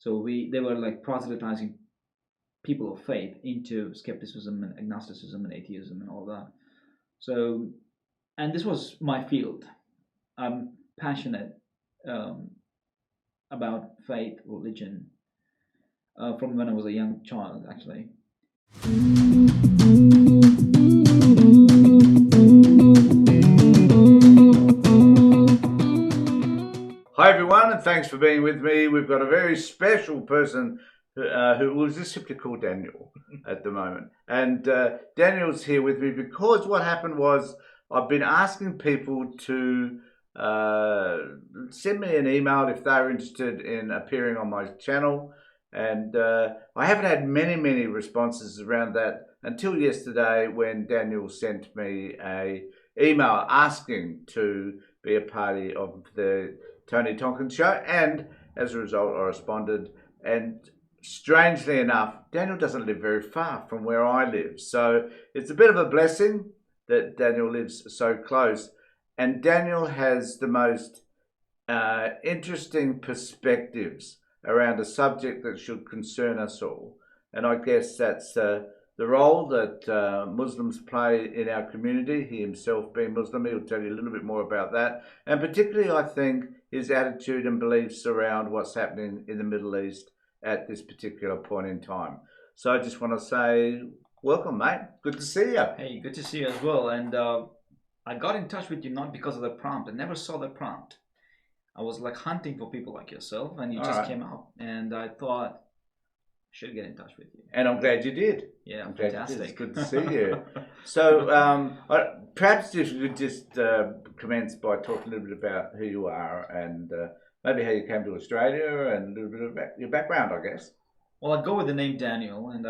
So they were like proselytizing people of faith into skepticism and agnosticism and atheism and all that. So, and this was my field. I'm passionate um, about faith, religion, from when I was a young child, actually. Hi everyone, and thanks for being with me. We've got a very special person who was just simply called Daniel at the moment. And Daniel's here with me because what happened was I've been asking people to send me an email if they're interested in appearing on my channel. And I haven't had many responses around that until yesterday when Daniel sent me a email asking to be a party of the Tony Tonkin show, and as a result, I responded. And strangely enough, Daniel doesn't live very far from where I live, so it's a bit of a blessing that Daniel lives so close. And Daniel has the most interesting perspectives around a subject that should concern us all, and I guess that's the role that Muslims play in our community. He himself being Muslim, he'll tell you a little bit more about that. And particularly, I think, his attitude and beliefs around what's happening in the Middle East at this particular point in time. So I just want to say, welcome, mate. Good to see you. Hey, good to see you as well. And I got in touch with you not because of the prompt. I never saw the prompt. I was like hunting for people like yourself, and you just came up, and I thought, should get in touch with you. And I'm glad you did. Yeah, I'm fantastic. glad you did. It's good to see you. So perhaps if you could just commence by talking a little bit about who you are and maybe how you came to Australia and a little bit about your background, I guess. Well, I go with the name Daniel, and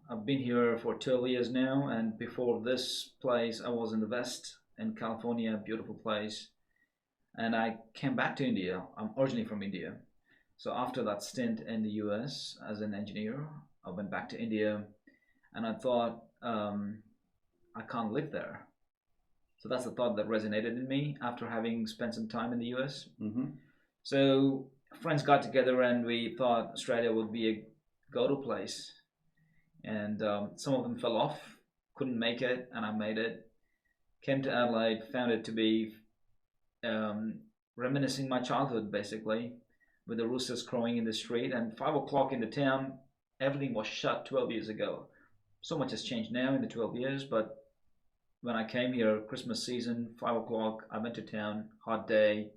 I've been here for 12 years now. And before this place, I was in the West in California, beautiful place. And I came back to India. I'm originally from India. So after that stint in the US as an engineer, I went back to India, and I thought, I can't live there. So that's the thought that resonated in me after having spent some time in the US. Mm-hmm. So friends got together, and we thought Australia would be a go-to place. And some of them fell off, couldn't make it, and I made it. Came to Adelaide, found it to be reminiscing my childhood, basically, with the roosters crowing in the street. And 5 o'clock in the town, everything was shut 12 years ago. So much has changed now in the 12 years, but when I came here, Christmas season, 5 o'clock, I went to town, hot day,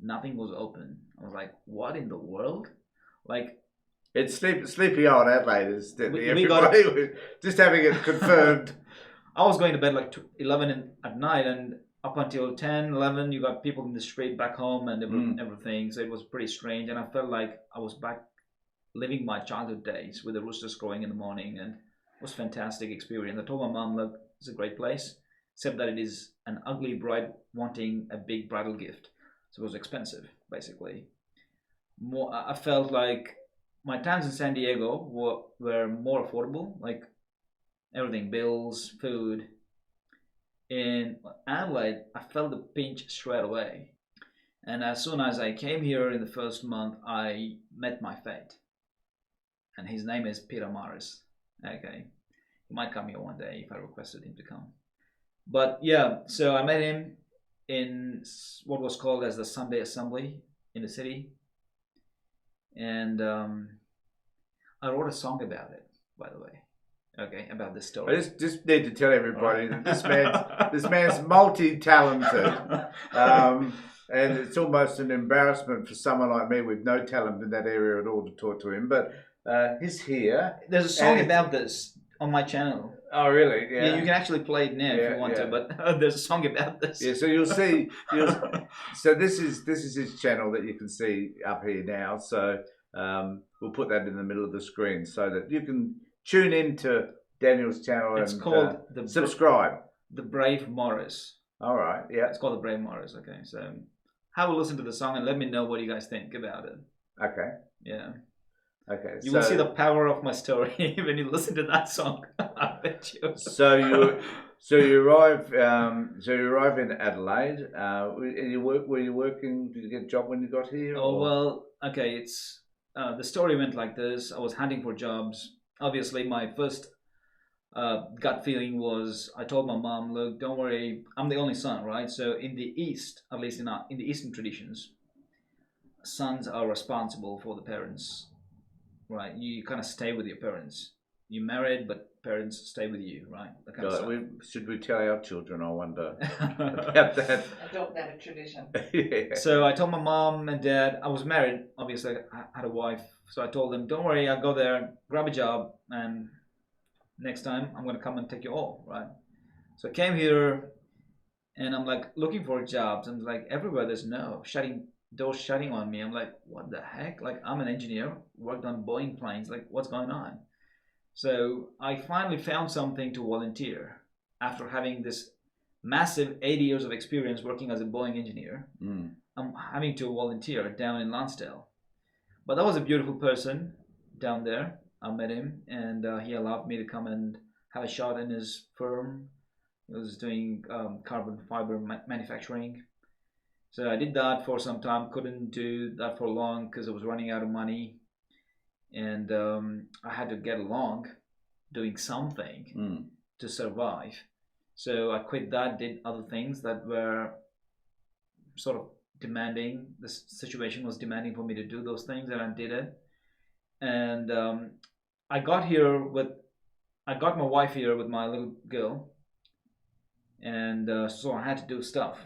nothing was open. I was like, what in the world? Like, it's sleepy old Adelaide, is we got just having it confirmed. I was going to bed like 11 at night, and up until 10, 11, you got people in the street back home and everything. So it was pretty strange, and I felt like I was back living my childhood days with the roosters crowing in the morning, and it was a fantastic experience. I told my mom, look, it's a great place, except that it is an ugly bride wanting a big bridal gift. So it was expensive, basically. I felt like my times in San Diego were more affordable, like everything, bills, food. In Adelaide, I felt the pinch straight away. And as soon as I came here in the first month, I met my fate. And his name is Peter Morris. Okay. He might come here one day if I requested him to come. But yeah, so I met him in what was called as the Sunday Assembly in the city. And I wrote a song about it, by the way. Okay, about this story. I just need to tell everybody that this man's multi-talented, and it's almost an embarrassment for someone like me with no talent in that area at all to talk to him. But he's here. There's a song about this on my channel. Oh, really? Yeah. You can actually play it now if you want to. But there's a song about this. Yeah, so you'll see. So this is his channel that you can see up here now. So we'll put that in the middle of the screen so that you can tune in to Daniel's channel. It's called subscribe. The Brave Morris. All right, yeah. It's called The Brave Morris. Okay, so have a listen to the song and let me know what you guys think about it. Okay. Yeah. Okay. You will see the power of my story when you listen to that song. I bet you. So you arrive in Adelaide. Were you working? Did you get a job when you got here? Oh well, okay. It's the story went like this. I was hunting for jobs. Obviously, my first gut feeling was I told my mom, "Look, don't worry, I'm the only son, right? So in the East, at least in the Eastern traditions, sons are responsible for the parents, right? You kind of stay with your parents. You married, but parents stay with you, right? That kind of stuff." Should we tell our children? I wonder about that. Adopt that a tradition. Yeah. So I told my mom and dad, I was married, obviously, I had a wife. So I told them, don't worry, I'll go there, grab a job, and next time I'm going to come and take you all, right? So I came here and I'm like looking for jobs. And like everywhere there's no doors shutting on me. I'm like, what the heck? Like I'm an engineer, worked on Boeing planes. Like what's going on? So I finally found something to volunteer after having this massive 80 years of experience working as a Boeing engineer. I'm having to volunteer down in Lonsdale. But that was a beautiful person down there. I met him, and he allowed me to come and have a shot in his firm. He was doing carbon fiber manufacturing. So I did that for some time. Couldn't do that for long because I was running out of money, and I had to get along, doing something to survive. So I quit that. Did other things that were sort of demanding. The situation was demanding for me to do those things, and I did it. And I got my wife here with my little girl, and so I had to do stuff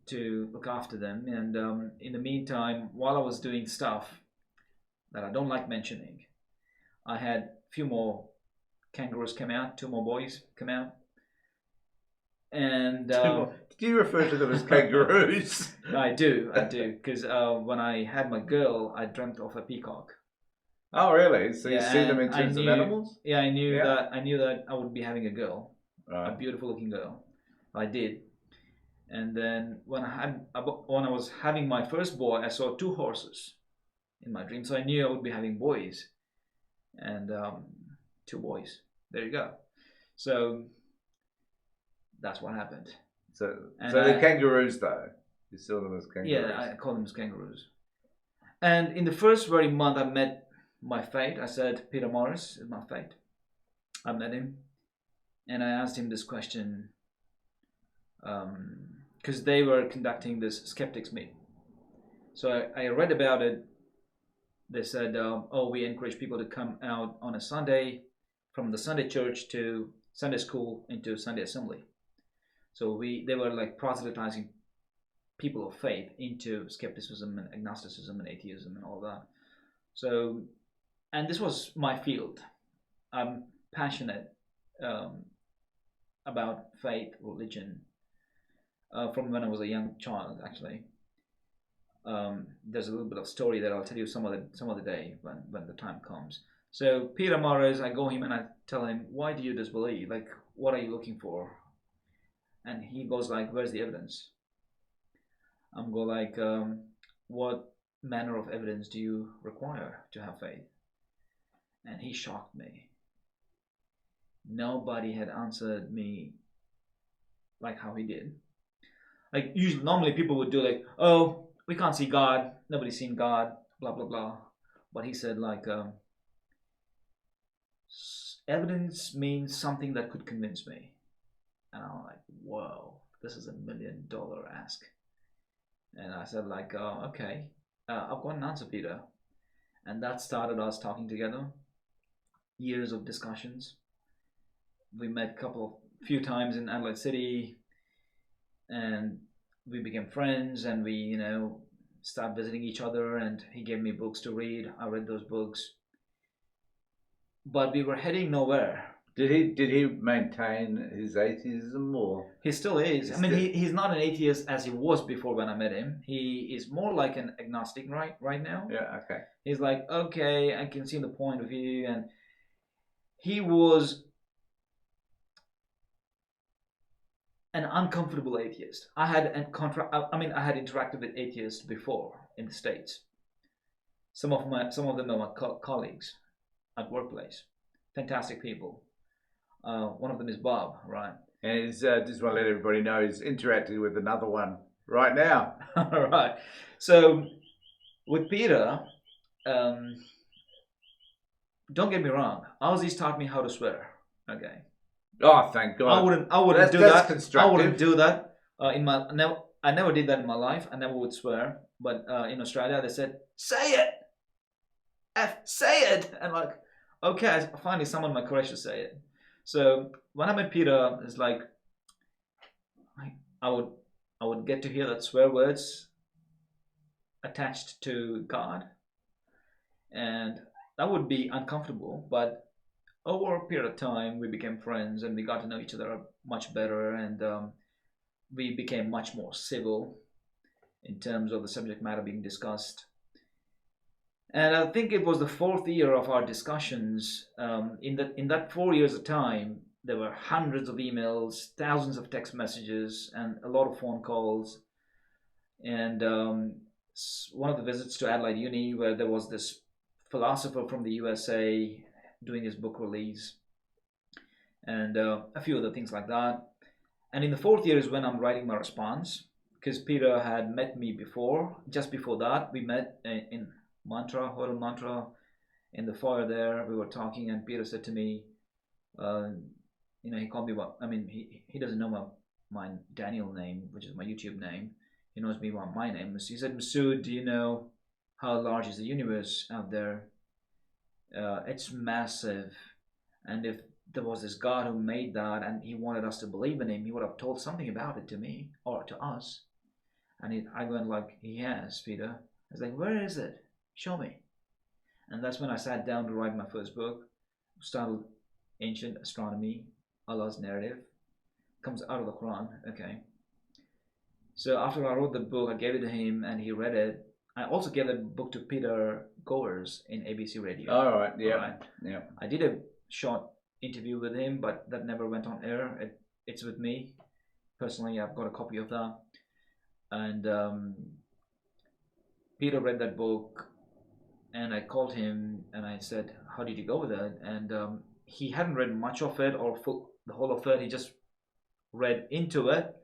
to look after them. And in the meantime, while I was doing stuff that I don't like mentioning, I had a few more kangaroos come out, 2 more boys come out. And did you refer to them as kangaroos? I do, because when I had my girl, I dreamt of a peacock. Oh, really? So you Yeah, see them in and terms of animals? Yeah, I knew that I would be having a girl, Right. a beautiful looking girl. I did, and then when I was having my first boy, I saw 2 horses in my dream, so I knew I would be having boys, and 2 boys. There you go. So that's what happened. So they're kangaroos, though. You saw them as kangaroos. Yeah, I call them as kangaroos. And in the first very month, I met my fate. I said, Peter Morris is my fate. I met him, and I asked him this question because they were conducting this skeptics meet. So I read about it. They said, we encourage people to come out on a Sunday from the Sunday church to Sunday school into Sunday assembly. So they were like proselytizing people of faith into skepticism and agnosticism and atheism and all that. So, and this was my field. I'm passionate about faith, religion, from when I was a young child. Actually, there's a little bit of story that I'll tell you some other day when the time comes. So Peter Morris, I go him and I tell him, why do you disbelieve? Like, what are you looking for? And he goes like, where's the evidence? I'm go like, what manner of evidence do you require to have faith? And he shocked me. Nobody had answered me like how he did. Like usually, normally people would do like, oh, we can't see God, nobody's seen God, blah blah blah. But he said like, evidence means something that could convince me. And I'm like, whoa, this is $1 million ask. And I said like, okay, I've got an answer, Peter. And that started us talking together. Years of discussions. We met a few times in Adelaide City, and we became friends, and we, started visiting each other, and he gave me books to read. I read those books. But we were heading nowhere. Did he maintain his atheism, or he still is? I mean, he's not an atheist as he was before when I met him. He is more like an agnostic right now. Yeah, okay. He's like, okay, I can see the point of view, and he was an uncomfortable atheist. I had interacted with atheists before in the States. Some of them are my colleagues at workplace. Fantastic people. One of them is Bob, right? And he's, just want to let everybody know he's interacting with another one right now. Right. So with Peter, um, don't get me wrong. Aussies taught me how to swear. Okay. Oh, thank God. I wouldn't do That's that. constructive. I wouldn't do that. I never did that in my life. I never would swear. But in Australia, they said, "Say it, say it," and like, okay, I finally summoned my courage to say it. So when I met Peter, it's like I would I would get to hear that swear words attached to God, and that would be uncomfortable. But over a period of time, we became friends, and we got to know each other much better, and we became much more civil in terms of the subject matter being discussed. And I think it was the fourth year of our discussions. In that 4 years of time, there were hundreds of emails, thousands of text messages, and a lot of phone calls. And one of the visits to Adelaide Uni, where there was this philosopher from the USA doing his book release, and a few other things like that. And in the fourth year is when I'm writing my response, because Peter had met me before. Just before that, we met in Mantra, Hotel Mantra, in the foyer there. We were talking, and Peter said to me, he called me he doesn't know my Daniel name, which is my YouTube name. He knows me by my name. He said, "Masood, do you know how large is the universe out there? It's massive, and if there was this God who made that and he wanted us to believe in him, he would have told something about it to me or to us." And I went like, "He has, Peter." I was like, "Where is it? Show me." And that's when I sat down to write my first book, titled Ancient Astronomy, Allah's Narrative. Comes out of the Quran, okay. So after I wrote the book, I gave it to him and he read it. I also gave the book to Peter Goers in ABC Radio. All right, yeah. All right. Yeah. I did a short interview with him, but that never went on air. It's with me. Personally, I've got a copy of that. And Peter read that book, and I called him and I said, "How did you go with it?" And he hadn't read much of it or the whole of it. He just read into it,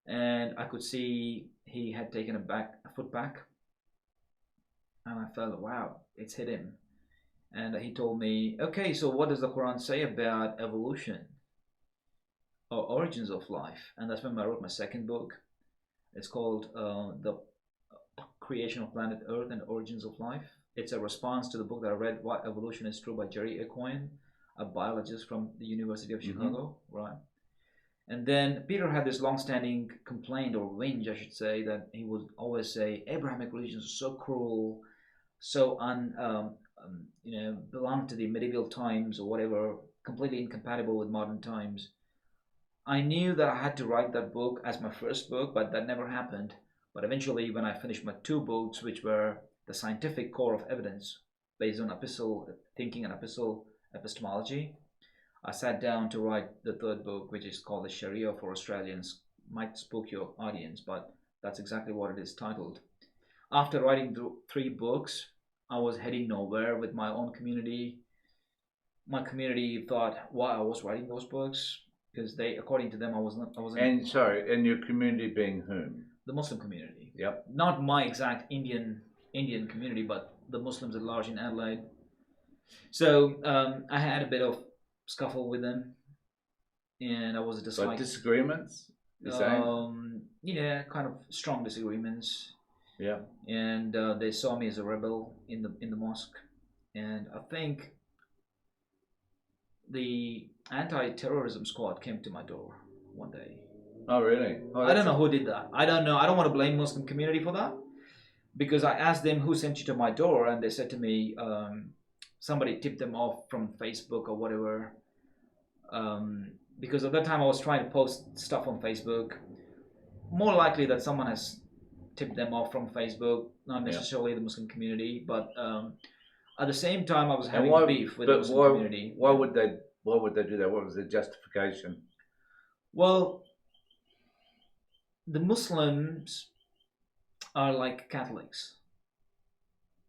and I could see he had taken a foot back. And I felt, wow, it's hit him. And he told me, "Okay, so what does the Quran say about evolution or origins of life?" And that's when I wrote my second book. It's called The Creation of Planet Earth and Origins of Life. It's a response to the book that I read, Why Evolution is True by Jerry Aucoin, a biologist from the University of Chicago, right? And then Peter had this long-standing complaint, or whinge, I should say, that he would always say Abrahamic religions are so cruel, so belong to the medieval times or whatever, completely incompatible with modern times. I knew that I had to write that book as my first book, but that never happened. But eventually, when I finished my two books, which were the scientific core of evidence based on epistle thinking and epistemology, I sat down to write the third book, which is called The Sharia for Australians. Might spook your audience, but that's exactly what it is titled. After writing three books, I was heading nowhere with my own community. My community thought why I was writing those books, because they, according to them, I wasn't. And your community being whom? The Muslim community. Yep. Not my exact Indian community, but the Muslims at large in Adelaide. So I had a bit of scuffle with them, and I was just like disagreements. Yeah, kind of strong disagreements. Yeah. And they saw me as a rebel in the mosque, and I think the anti-terrorism squad came to my door one day. Oh, really? Oh, I don't know who did that. I don't know. I don't want to blame Muslim community for that, because I asked them who sent you to my door, and they said to me, somebody tipped them off from Facebook or whatever. Because at that time I was trying to post stuff on Facebook. More likely that someone has tipped them off from Facebook, not necessarily the Muslim community, but at the same time I was having beef with the Muslim community. Why would they do that? What was the justification? Well, the Muslims are like Catholics.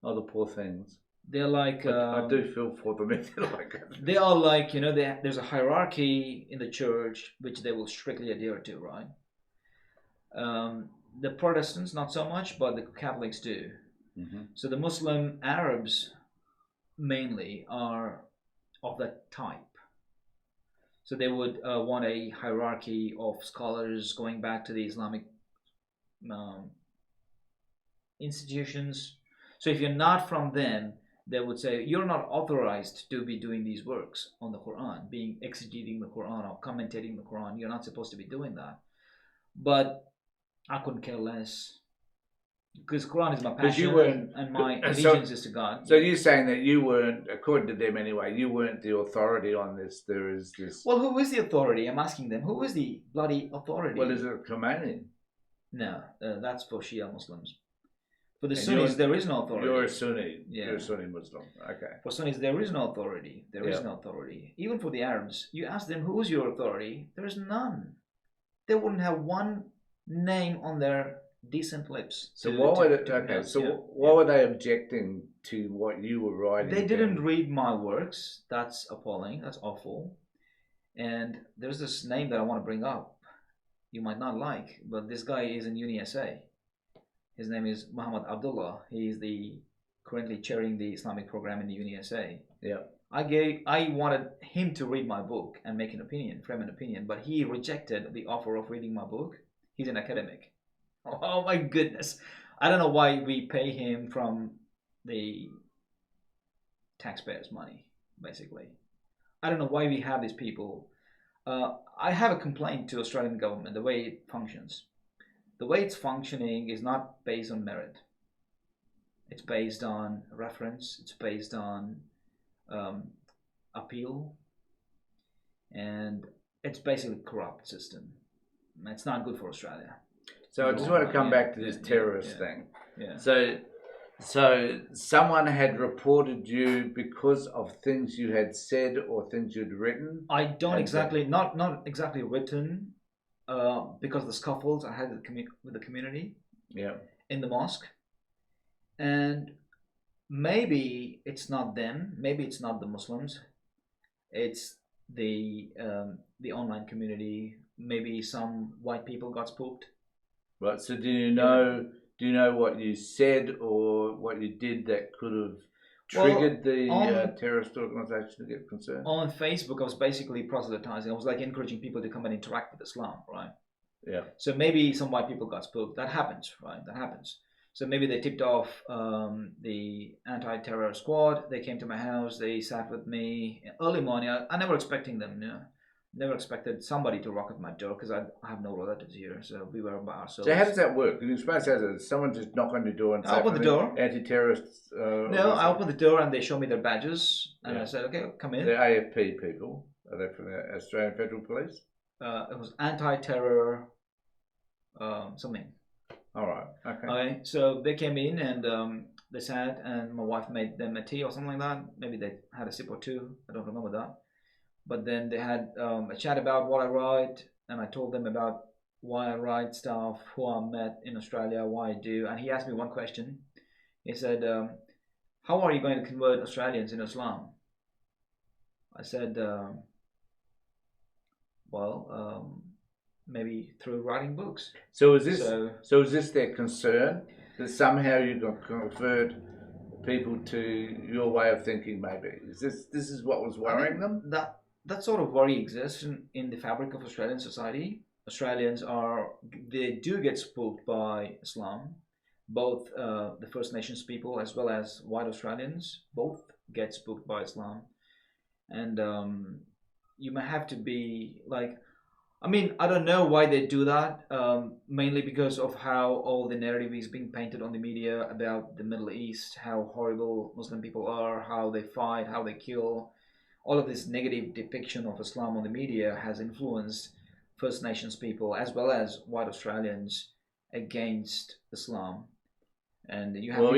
Oh, the poor things. They're like... I do feel for them if they're like Catholics. They are like, there's a hierarchy in the church which they will strictly adhere to, right? The Protestants, not so much, but the Catholics do. Mm-hmm. So the Muslim Arabs mainly are of that type. So they would want a hierarchy of scholars going back to the Islamic um, institutions. So if you're not from them, they would say you're not authorized to be doing these works on the Quran, being exegeting the Quran or commentating the Quran. You're not supposed to be doing that. But I couldn't care less because Quran is my passion and my allegiance is to God. So you're saying that you weren't, according to them anyway, you weren't the authority on this. There is this. Well, who is the authority? I'm asking them. Who is the bloody authority? Well, is it Khomeini? No, that's for Shia Muslims. For the Sunnis, there is no authority. You're a Sunni. Yeah. You're a Sunni Muslim. Okay. For Sunnis, there is no authority. There is no authority. Even for the Arabs, you ask them, who is your authority? There is none. They wouldn't have one name on their decent lips. So why were they objecting to what you were writing? They didn't read my works. That's appalling. That's awful. And there's this name that I want to bring up. You might not like, but this guy is in UniSA. His name is Muhammad Abdullah. He is currently chairing the Islamic program in the UniSA. Yeah. I wanted him to read my book and make an opinion, frame an opinion, but he rejected the offer of reading my book. He's an academic. Oh my goodness. I don't know why we pay him from the taxpayers' money, basically. I don't know why we have these people. I have a complaint to Australian government, the way it functions. The way it's functioning is not based on merit. It's based on reference. It's based on appeal. And it's basically a corrupt system. It's not good for Australia. So I just want to come back to this terrorist thing. Yeah. So someone had reported you because of things you had said or things you'd written? I don't exactly, not exactly written, because of the scuffles I had with the community in the mosque. And maybe it's not them, maybe it's not the Muslims, it's the online community. Maybe some white people got spooked. Right. So do you know what you said or what you did that could have triggered the terrorist organization to get concerned? On Facebook, I was basically proselytizing. I was like encouraging people to come and interact with Islam, right? Yeah. So maybe some white people got spooked. That happens, right? That happens. So maybe they tipped off the anti-terror squad. They came to my house. They sat with me early morning. I never expecting them, Never expected somebody to rock at my door because I have no relatives here, so we were by ourselves. So how does that work? Can you explain how does someone just knock on your door and say, I open the door. Anti-terrorists? No, I opened the door and they showed me their badges, and I said, "Okay, come in." The AFP people, are they from the Australian Federal Police? It was anti-terror something. All right. Okay. Okay, so they came in and they sat, and my wife made them a tea or something like that. Maybe they had a sip or two. I don't remember that. But then they had a chat about what I write, and I told them about why I write stuff, who I met in Australia, why I do. And he asked me one question. He said, how are you going to convert Australians in Islam? I said, maybe through writing books. So is this their concern, that somehow you can convert people to your way of thinking? Maybe this is what was worrying them. That sort of worry exists in the fabric of Australian society. Australians they do get spooked by Islam. Both the First Nations people as well as white Australians both get spooked by Islam. And you may have to be like, I don't know why they do that, mainly because of how all the narrative is being painted on the media about the Middle East, how horrible Muslim people are, how they fight, how they kill. All of this negative depiction of Islam on the media has influenced First Nations people as well as white Australians against Islam. And you have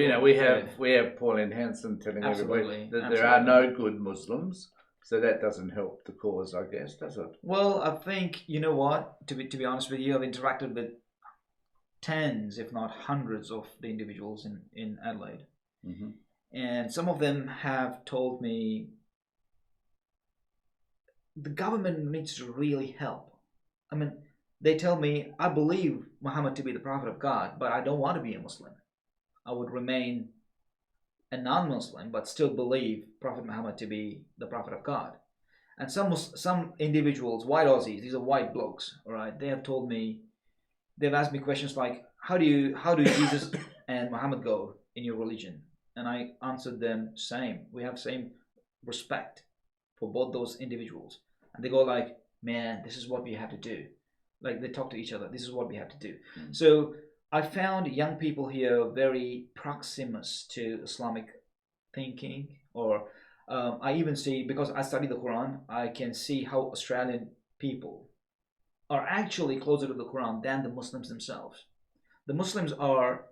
we have Pauline Hanson telling everybody that there are no good Muslims. So that doesn't help the cause, I guess, does it? Well, I think, you know what, to be honest with you, I've interacted with tens, if not hundreds of the individuals in Adelaide. Mm-hmm. And some of them have told me the government needs to really help. They tell me, I believe Muhammad to be the prophet of God, but I don't want to be a Muslim. I would remain a non-Muslim but still believe Prophet Muhammad to be the Prophet of God. And some individuals, white Aussies, these are white blokes, all right, they have told me, they've asked me questions like, how do Jesus and Muhammad go in your religion? And I answered them same. We have same respect for both those individuals. And they go like, man, this is what we have to do. Like they talk to each other. This is what we have to do. Mm. So I found young people here very proximous to Islamic thinking, or I even see, because I study the Quran, I can see how Australian people are actually closer to the Quran than the Muslims themselves. The Muslims are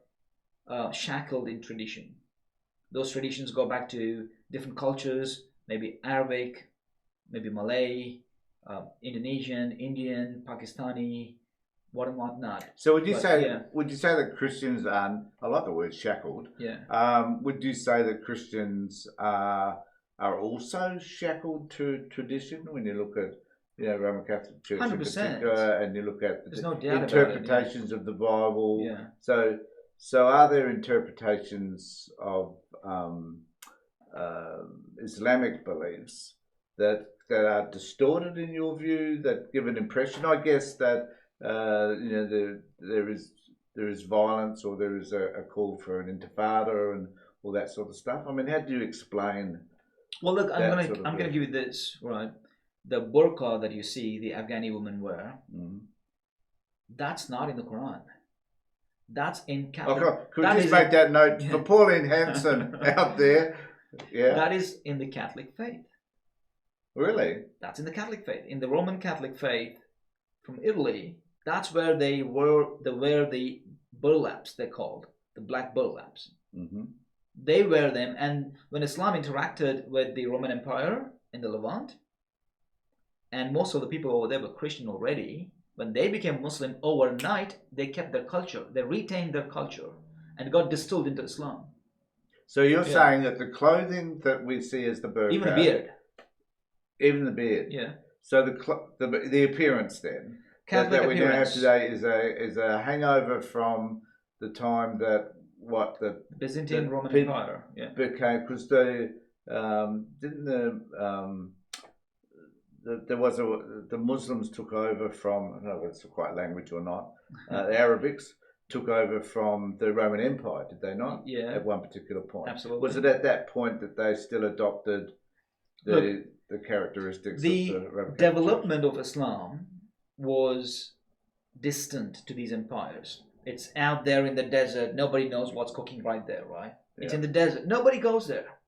shackled in tradition. Those traditions go back to different cultures, maybe Arabic, maybe Malay, Indonesian, Indian, Pakistani, what and whatnot. So would you say that Christians are, I like the word shackled. Yeah. Would you say that Christians are also shackled to tradition when you look at Roman Catholic Church 100%. In particular, and you look at the interpretations of the Bible? Yeah. So are there interpretations of Islamic beliefs that are distorted in your view, that give an impression, I guess, that there is violence, or there is a call for an intifada and all that sort of stuff? I mean, how do you explain? Well, look, I'm gonna give you this, right? The burqa that you see the Afghani women wear, that's not in the Quran. That's in Catholic. Okay. Could you just make that note for Pauline Hanson out there? Yeah. That is in the Catholic faith. Really? That's in the Catholic faith. In the Roman Catholic faith from Italy, that's where they wear the burlaps, they're called, the black burlaps. Mm-hmm. They wear them, and when Islam interacted with the Roman Empire in the Levant, and most of the people over there were Christian already, when they became Muslim overnight, they kept their culture. They retained their culture and got distilled into Islam. So you're saying that the clothing that we see as the burqa, even the beard, yeah. So the appearance then that we now have today is a hangover from the time that the Byzantine Roman Empire became, because the Muslims took over from, I don't know whether it's the right language or not, the Arabics took over from the Roman Empire, did they not? Yeah. At one particular point. Absolutely. Was it at that point that they still adopted the characteristics of the Roman development of Islam was distant to these empires. It's out there in the desert. Nobody knows what's cooking right there, right? Yeah. It's in the desert. Nobody goes there.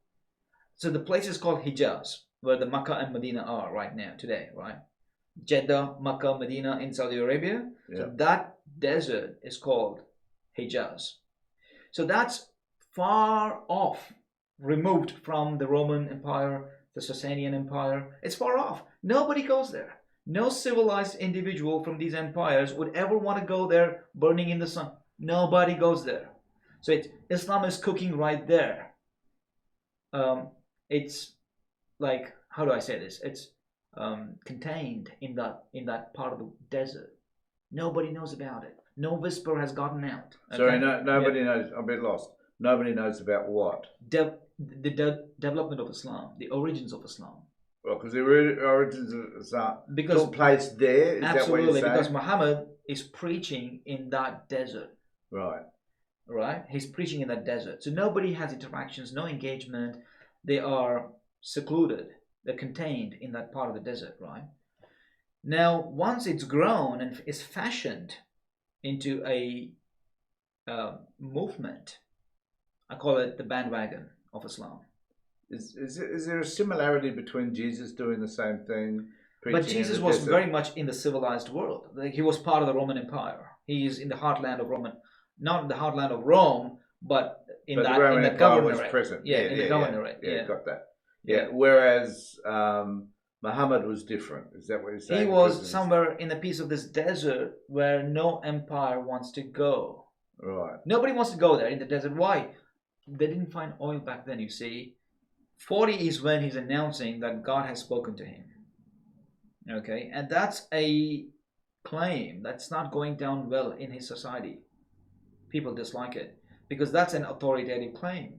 So the place is called Hijaz, where the Makkah and Medina are right now, today, right? Jeddah, Makkah, Medina in Saudi Arabia. Yeah. So that desert is called Hijaz. So that's far off, removed from the Roman Empire, the Sasanian Empire. It's far off. Nobody goes there. No civilized individual from these empires would ever want to go there burning in the sun. Nobody goes there. So Islam is cooking right there. It's like, how do I say this? It's contained in that part of the desert. Nobody knows about it. No whisper has gotten out. Okay? Sorry, nobody knows. I'm a bit lost. Nobody knows about what? The development of Islam, the origins of Islam. Well, because the origins of Islam took place there. Is absolutely, that what you're saying? Because Muhammad is preaching in that desert. Right. Right? He's preaching in that desert. So nobody has interactions, no engagement. They are secluded. They're contained in that part of the desert, right? Now, once it's grown and is fashioned into a movement, I call it the bandwagon of Islam. Is there a similarity between Jesus doing the same thing? But Jesus was very much in the civilized world. Like, he was part of the Roman Empire. He is in the heartland of Roman, not in the heartland of Rome, but in the Roman Empire was present. In the governorate. Yeah, got that. Yeah. Whereas Muhammad was different. Is that what you're saying? He was somewhere in a piece of this desert where no empire wants to go. Right. Nobody wants to go there in the desert. Why? They didn't find oil back then, you see. 40 is when he's announcing that God has spoken to him. Okay, and that's a claim that's not going down well in his society. People dislike it because that's an authoritative claim.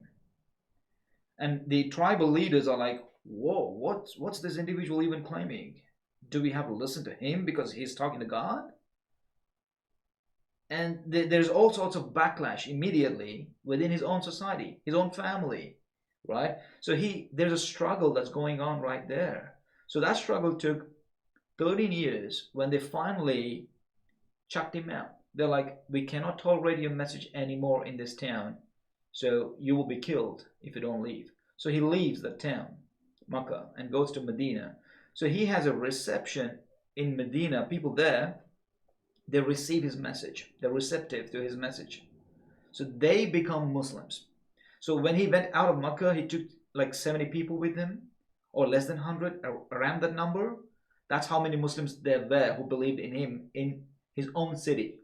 And the tribal leaders are like, whoa, what's this individual even claiming? Do we have to listen to him because he's talking to God? And there's all sorts of backlash immediately within his own society, his own family, right? So there's a struggle that's going on right there. So that struggle took 13 years when they finally chucked him out. They're like, we cannot tolerate your message anymore in this town, so you will be killed if you don't leave. So he leaves the town, Makkah, and goes to Medina. So he has a reception in Medina. People there, they receive his message. They're receptive to his message. So they become Muslims. So when he went out of Makkah, he took like 70 people with him, or less than 100, around that number. That's how many Muslims there were who believed in him in his own city.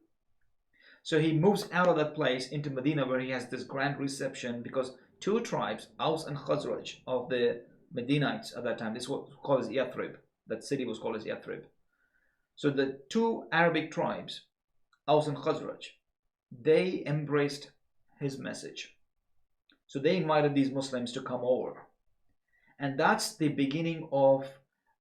So he moves out of that place into Medina, where he has this grand reception, because two tribes, Aus and Khazraj, of the Medinites at that time, this was called as Yathrib. That city was called as Yathrib. So the two Arabic tribes, Aus and Khazraj, they embraced his message. So they invited these Muslims to come over. And that's the beginning of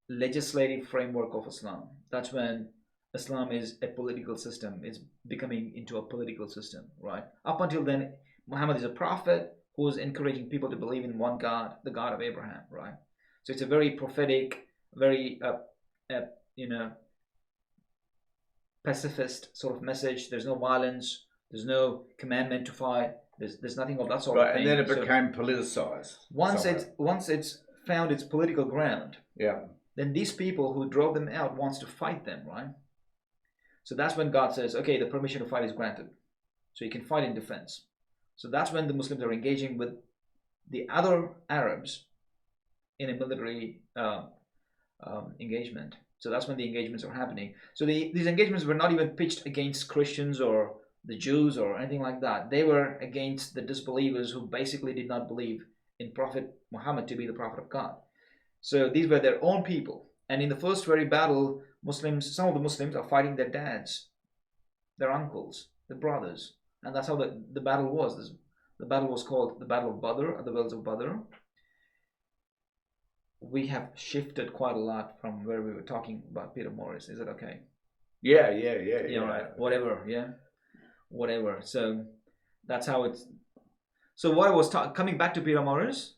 legislative framework of Islam. That's when Islam is a political system. It's becoming into a political system, right? Up until then, Muhammad is a prophet who is encouraging people to believe in one God, the God of Abraham, right? So it's a very prophetic, very, pacifist sort of message. There's no violence. There's no commandment to fight. There's nothing of that sort of thing. And then it became politicized. Once it's found its political ground, yeah, then these people who drove them out wants to fight them, right? So that's when God says, okay, the permission to fight is granted. So you can fight in defense. So that's when the Muslims are engaging with the other Arabs in a military engagement. So that's when the engagements are happening. So these engagements were not even pitched against Christians or the Jews or anything like that. They were against the disbelievers who basically did not believe in Prophet Muhammad to be the Prophet of God. So these were their own people. And in the first very battle, some of the Muslims are fighting their dads, their uncles, their brothers. And that's how the battle was. The battle was called the Battle of Badr, at the Wells of Badr. We have shifted quite a lot from where we were talking about Peter Morris. Is it okay? Yeah. Right. Whatever. So that's how it's. So what I was coming back to Peter Morris.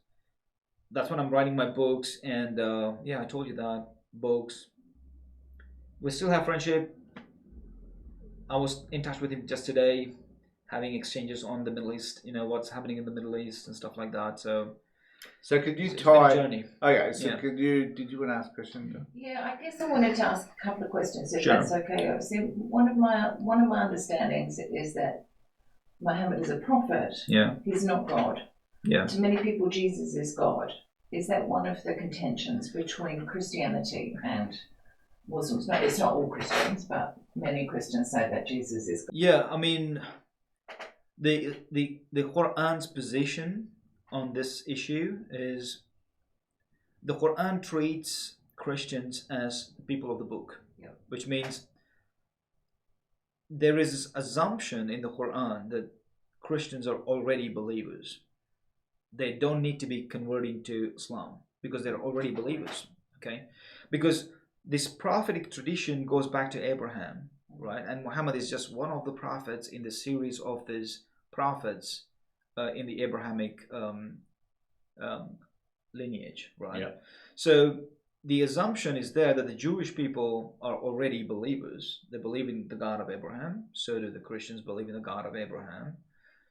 That's when I'm writing my books, and I told you that books. We still have friendship. I was in touch with him just today, having exchanges on the Middle East. What's happening in the Middle East and stuff like that. So could you it's been a journey. Okay, so did you want to ask a question? Yeah, I guess I wanted to ask a couple of questions, if Sure. that's okay. Obviously, one of my understandings is that Muhammad is a prophet. Yeah. He's not God. Yeah. To many people, Jesus is God. Is that one of the contentions between Christianity and Muslims? No, it's not all Christians, but many Christians say that Jesus is God. Yeah, I mean, the Quran's position on this issue is the Quran treats Christians as people of the book, which means there is this assumption in the Quran that Christians are already believers. They don't need to be converting to Islam because they're already believers, okay? Because this prophetic tradition goes back to Abraham, right? And Muhammad is just one of the prophets in the series of these prophets in the Abrahamic lineage, right? Yeah. So the assumption is there that the Jewish people are already believers. They believe in the God of Abraham. So do the Christians believe in the God of Abraham.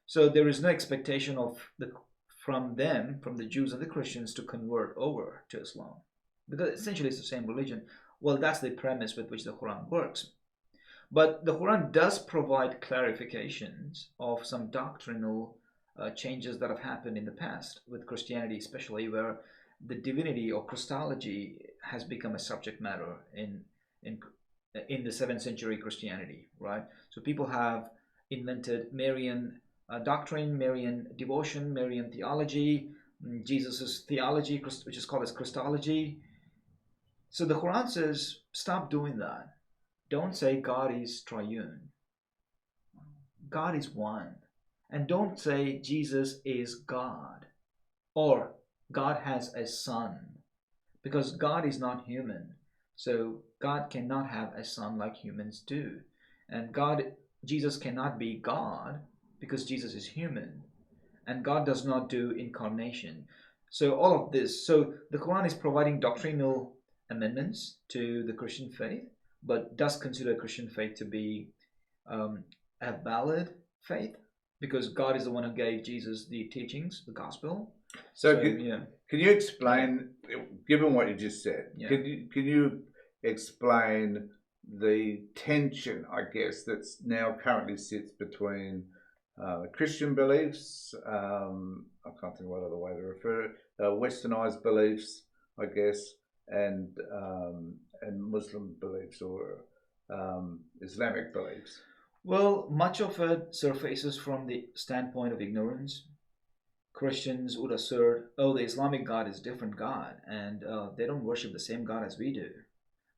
So there is no expectation from the Jews and the Christians to convert over to Islam, because essentially it's the same religion. Well, that's the premise with which the Quran works. But the Quran does provide clarifications of some doctrinal changes that have happened in the past with Christianity, especially where the divinity or Christology has become a subject matter in the 7th century Christianity, right? So people have invented Marian doctrine, Marian devotion, Marian theology, Jesus's theology, which is called as Christology. So the Quran says, stop doing that. Don't say God is triune. God is one. And don't say Jesus is God or God has a son, because God is not human. So God cannot have a son like humans do. And Jesus cannot be God because Jesus is human. And God does not do incarnation. So all of this. So the Quran is providing doctrinal amendments to the Christian faith, but does consider Christian faith to be a valid faith because God is the one who gave Jesus the teachings, the gospel. So yeah. Can you explain, given what you just said, Yeah. can you explain the tension, I guess, that's now currently sits between Christian beliefs, I can't think of what other way to refer it, westernized beliefs, I guess, and Muslim beliefs or Islamic beliefs? Well, much of it surfaces from the standpoint of ignorance. Christians would assert, oh, the Islamic God is a different God, and they don't worship the same God as we do.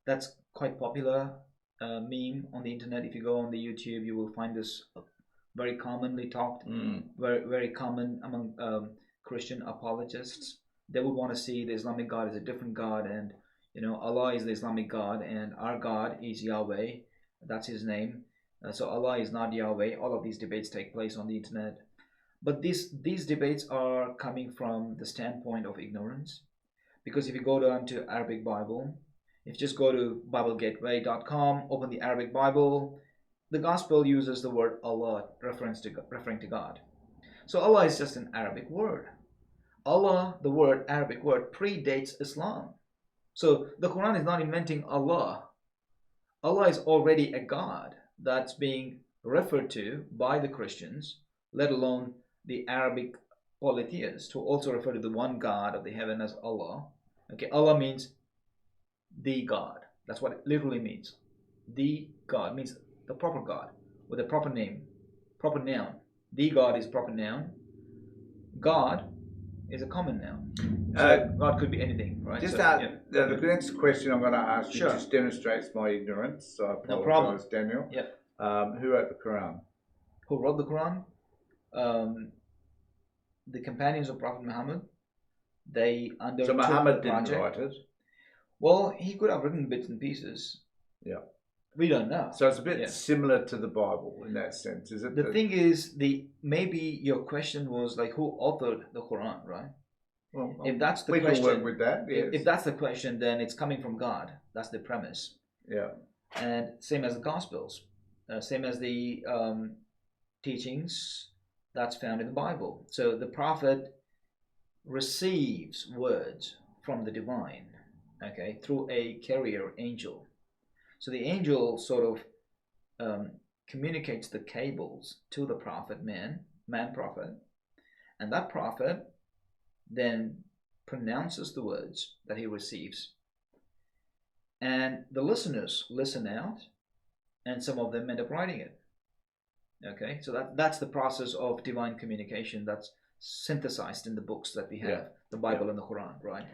That's quite popular meme on the internet. If you go on the YouTube, you will find this very commonly talked, very, very common among Christian apologists. They would want to see the Islamic God is a different God, and Allah is the Islamic God, and our God is Yahweh. That's His name. So Allah is not Yahweh. All of these debates take place on the internet. But these debates are coming from the standpoint of ignorance. Because if you go down to Arabic Bible, if you just go to BibleGateway.com, open the Arabic Bible, the Gospel uses the word Allah referring to God. So Allah is just an Arabic word. Allah, the Arabic word, predates Islam. So the Quran is not inventing Allah. Allah is already a God that's being referred to by the Christians, let alone the Arabic polytheists, who also refer to the one God of the heaven as Allah. Okay, Allah means the God. That's what it literally means. The God means the proper God with a proper name, proper noun. The God is proper noun. God is a common noun. So God could be anything, right? The next question I'm going to ask you Sure. just demonstrates my ignorance. So I apologize, No problem. Daniel. Yep. Who wrote the Quran? Who wrote the Quran? The companions of Prophet Muhammad. They undertook So Muhammad the project. didn't write it? Well, he could have written bits and pieces. Yeah. We don't know. So it's a bit similar to the Bible in that sense, is it? The thing is, maybe your question was like, who authored the Quran, right? Well, if that's the we question, can work with that. Yes. If that's the question, then it's coming from God. That's the premise. Yeah. And same as the Gospels, same as the teachings that's found in the Bible. So the prophet receives words from the divine, okay, through a carrier angel. So the angel sort of communicates the cables to the prophet, man prophet, and that prophet then pronounces the words that he receives. And the listeners listen out, and some of them end up writing it. Okay, so that's the process of divine communication that's synthesized in the books that we have, the Bible and the Quran, right?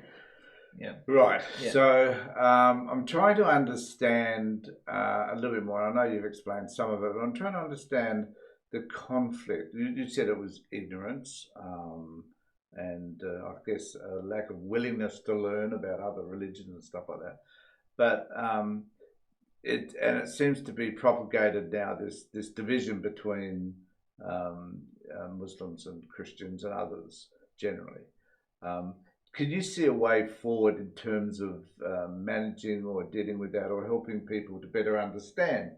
Yeah. Right. Yeah. So I'm trying to understand a little bit more. I know you've explained some of it, but I'm trying to understand the conflict. You said it was ignorance, and I guess a lack of willingness to learn about other religions and stuff like that. But it seems to be propagated now, this division between Muslims and Christians and others generally. Could you see a way forward in terms of managing or dealing with that, or helping people to better understand,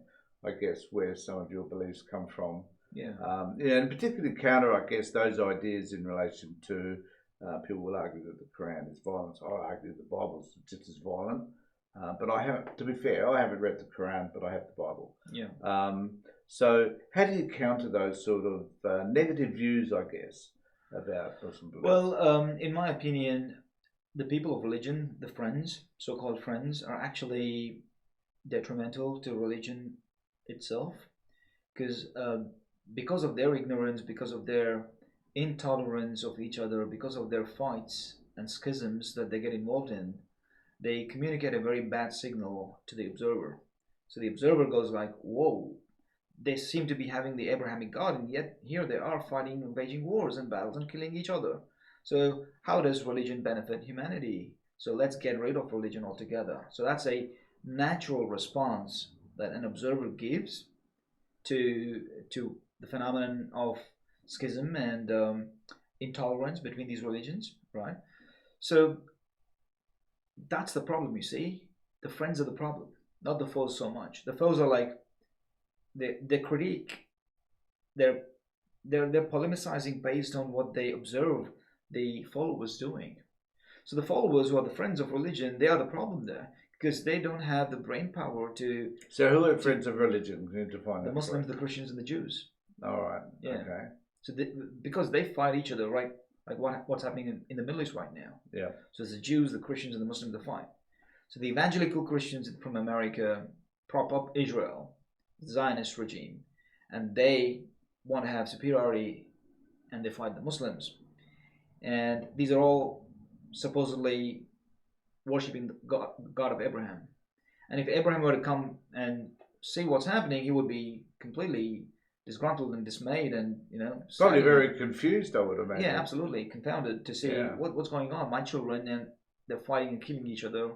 I guess, where some of your beliefs come from? Yeah. And particularly counter, I guess, those ideas in relation to people will argue that the Quran is violent. I argue the Bible is just as violent. But I haven't, to be fair, I haven't read the Quran, but I have the Bible. Yeah. So how do you counter those sort of negative views, I guess, about Muslim beliefs? Well, in my opinion, the people of religion, the friends, so-called friends, are actually detrimental to religion itself, because of their ignorance, because of their intolerance of each other, because of their fights and schisms that they get involved in, they communicate a very bad signal to the observer. So the observer goes like, whoa, they seem to be having the Abrahamic God, and yet here they are fighting, waging wars and battles and killing each other. So how does religion benefit humanity? So let's get rid of religion altogether. So that's a natural response that an observer gives to the phenomenon of schism and intolerance between these religions, right? So that's the problem, you see. The friends are the problem, not the foes so much. The foes are like they critique, they're they're polemicizing based on what they observe the followers doing. So the followers, who are the friends of religion, they are the problem there because they don't have the brain power to. So who are friends of religion? Can you define The that? Muslims, the Christians, and the Jews. All right. Yeah. Okay. So because they fight each other, right? Like what's happening in the Middle East right now. Yeah. So it's the Jews, the Christians, and the Muslims that fight. So the evangelical Christians from America prop up Israel, the Zionist regime, and they want to have superiority, and they fight the Muslims. And these are all supposedly worshipping the God of Abraham. And if Abraham were to come and see what's happening, he would be completely disgruntled and dismayed, and probably very confused, I would imagine. Yeah, absolutely confounded to see what's going on. My children, and they're fighting and killing each other.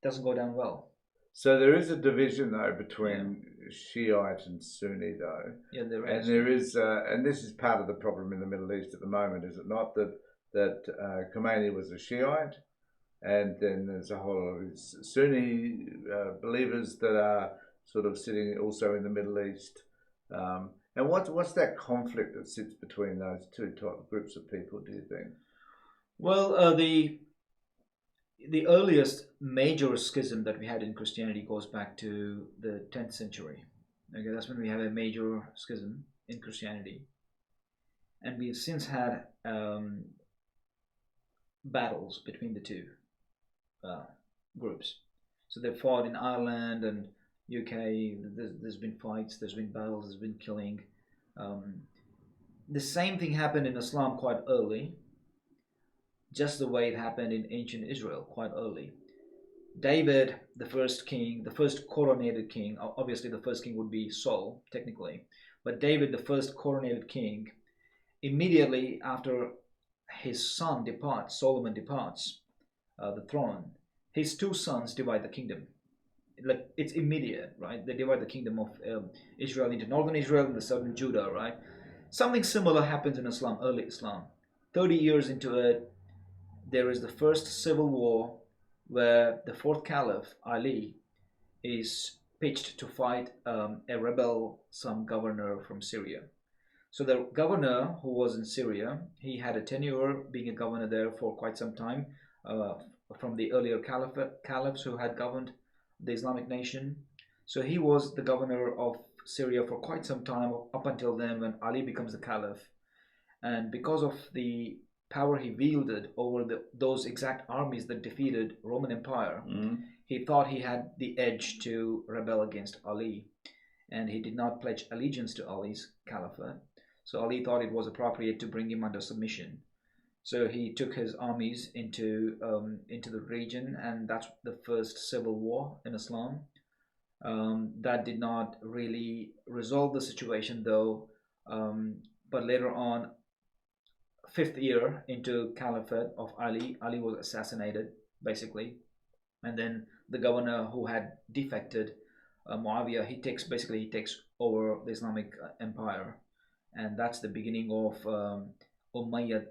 Doesn't go down well. So there is a division though between Shiite and Sunni though. Yeah, there is. And there is, and this is part of the problem in the Middle East at the moment, is it not? That Khomeini was a Shiite, and then there's a whole lot of Sunni believers that are sort of sitting also in the Middle East. And what's that conflict that sits between those two type groups of people, do you think? Well, the earliest major schism that we had in Christianity goes back to the 10th century. Okay, that's when we have a major schism in Christianity. And we've since had battles between the two groups. So they fought in Ireland and UK. There's been fights, there's been battles, there's been killing. The same thing happened in Islam quite early, just the way it happened in ancient Israel quite early. David, the first king, the first coronated king, obviously the first king would be Saul, technically, but David, the first coronated king, immediately after his son departs, Solomon departs the throne, his two sons divide the kingdom. Like, it's immediate, right? They divide the kingdom of Israel into northern Israel and the southern Judah, right? Something similar happens in Islam, early Islam. 30 years into it, there is the first civil war where the fourth caliph, Ali, is pitched to fight a rebel, some governor from Syria. So the governor who was in Syria, he had a tenure being a governor there for quite some time, from the earlier caliphs who had governed the Islamic nation. So he was the governor of Syria for quite some time, up until then when Ali becomes the caliph. And because of the power he wielded over those exact armies that defeated Roman Empire, he thought he had the edge to rebel against Ali, and he did not pledge allegiance to Ali's caliphate. So Ali thought it was appropriate to bring him under submission. So he took his armies into the region, and that's the first civil war in Islam. That did not really resolve the situation, though. But later on, 5th year into caliphate of Ali was assassinated, basically, and then the governor who had defected, Muawiyah, he takes over the Islamic Empire, and that's the beginning of Umayyad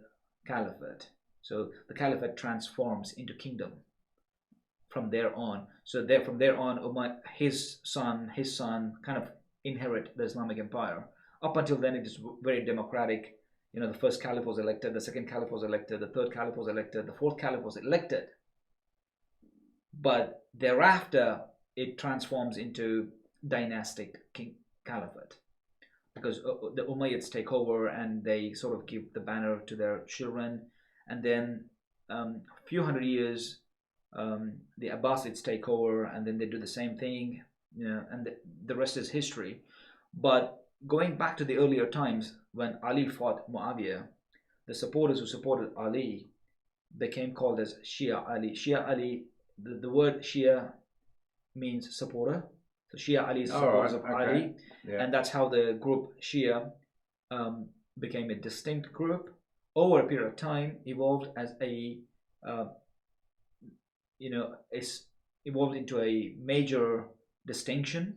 Caliphate. So the caliphate transforms into kingdom from there on. So from there on, his son kind of inherit the Islamic Empire. Up until then, it is very democratic. The first caliph was elected, the second caliph was elected, the third caliph was elected, the fourth caliph was elected. But thereafter, it transforms into dynastic caliphate, because the Umayyads take over and they sort of give the banner to their children, and then a few hundred years, the Abbasids take over, and then they do the same thing, and the rest is history. But going back to the earlier times when Ali fought Muawiyah, the supporters who supported Ali became called as Shia Ali. Shia Ali, the word Shia means supporter, So Shia Ali is All supporters right, of okay. Ali, Yeah. and that's how the group Shia became a distinct group. Over a period of time, evolved as a uh, is evolved into a major distinction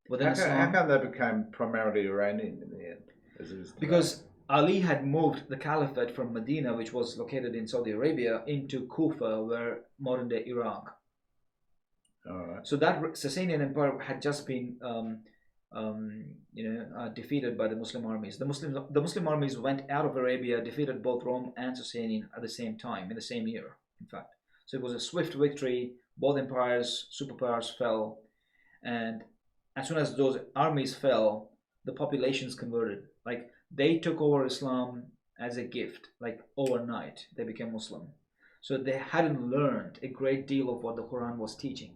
within How Islam, come they became primarily Iranian in the end? As it is today? because Ali had moved the caliphate from Medina, which was located in Saudi Arabia, into Kufa, where modern day Iraq. All right. So that Sasanian Empire had just been defeated by the Muslim armies. The Muslim armies went out of Arabia, defeated both Rome and Sasanian at the same time, in the same year, in fact. So it was a swift victory. Both empires, superpowers, fell, and as soon as those armies fell, the populations converted. Like, they took over Islam as a gift, like overnight. They became Muslim. So they hadn't learned a great deal of what the Quran was teaching.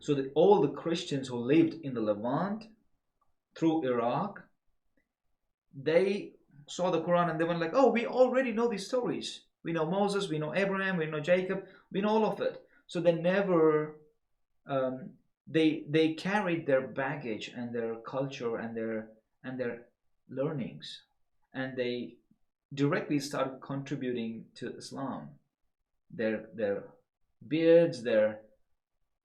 So all the Christians who lived in the Levant through Iraq, they saw the Quran and they went like, oh, we already know these stories. We know Moses, we know Abraham, we know Jacob, we know all of it. So they never, they carried their baggage and their culture and their learnings, and they directly started contributing to Islam. Their beards, their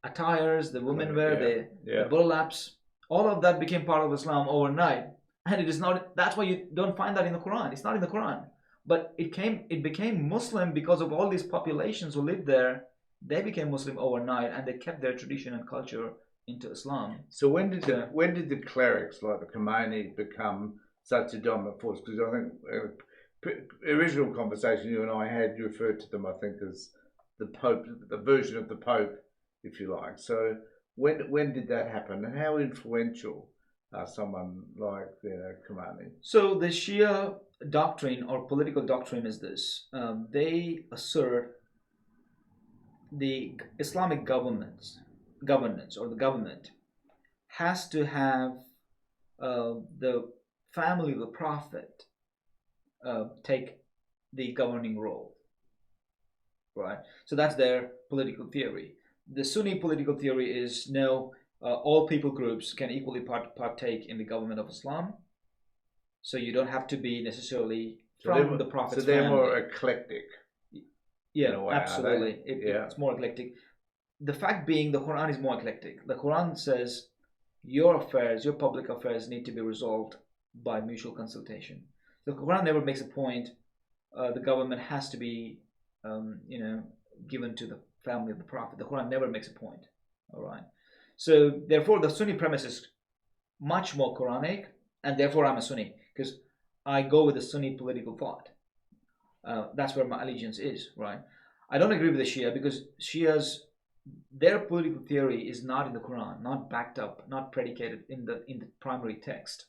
attires, the women wear, the burlaps, all of that became part of Islam overnight. And it is not, that's why you don't find that in the Quran. It's not in the Quran. But it became Muslim because of all these populations who lived there. They became Muslim overnight, and they kept their tradition and culture into Islam. So when did the clerics like the Khomeini become such a dominant force? Because I think original conversation you and I had, you referred to them, I think, as the Pope, the version of the Pope, if you like. So when did that happen, and how influential someone like Khomeini? So the Shia doctrine or political doctrine is this: they assert the Islamic governance or the government has to have the family of the Prophet take the governing role, right? So that's their political theory. The Sunni political theory is no, all people groups can equally partake in the government of Islam. So you don't have to be necessarily from the Prophet's family. So they're more eclectic. Yeah, absolutely. It's more eclectic. The fact being, the Quran is more eclectic. The Quran says your affairs, your public affairs, need to be resolved by mutual consultation. The Quran never makes a point. The government has to be, given to the family of the Prophet. The Quran never makes a point. All right. So therefore, the Sunni premise is much more Quranic, and therefore I'm a Sunni because I go with the Sunni political thought. That's where my allegiance is, right? I don't agree with the Shia because Shias, their political theory is not in the Quran, not backed up, not predicated in the primary text.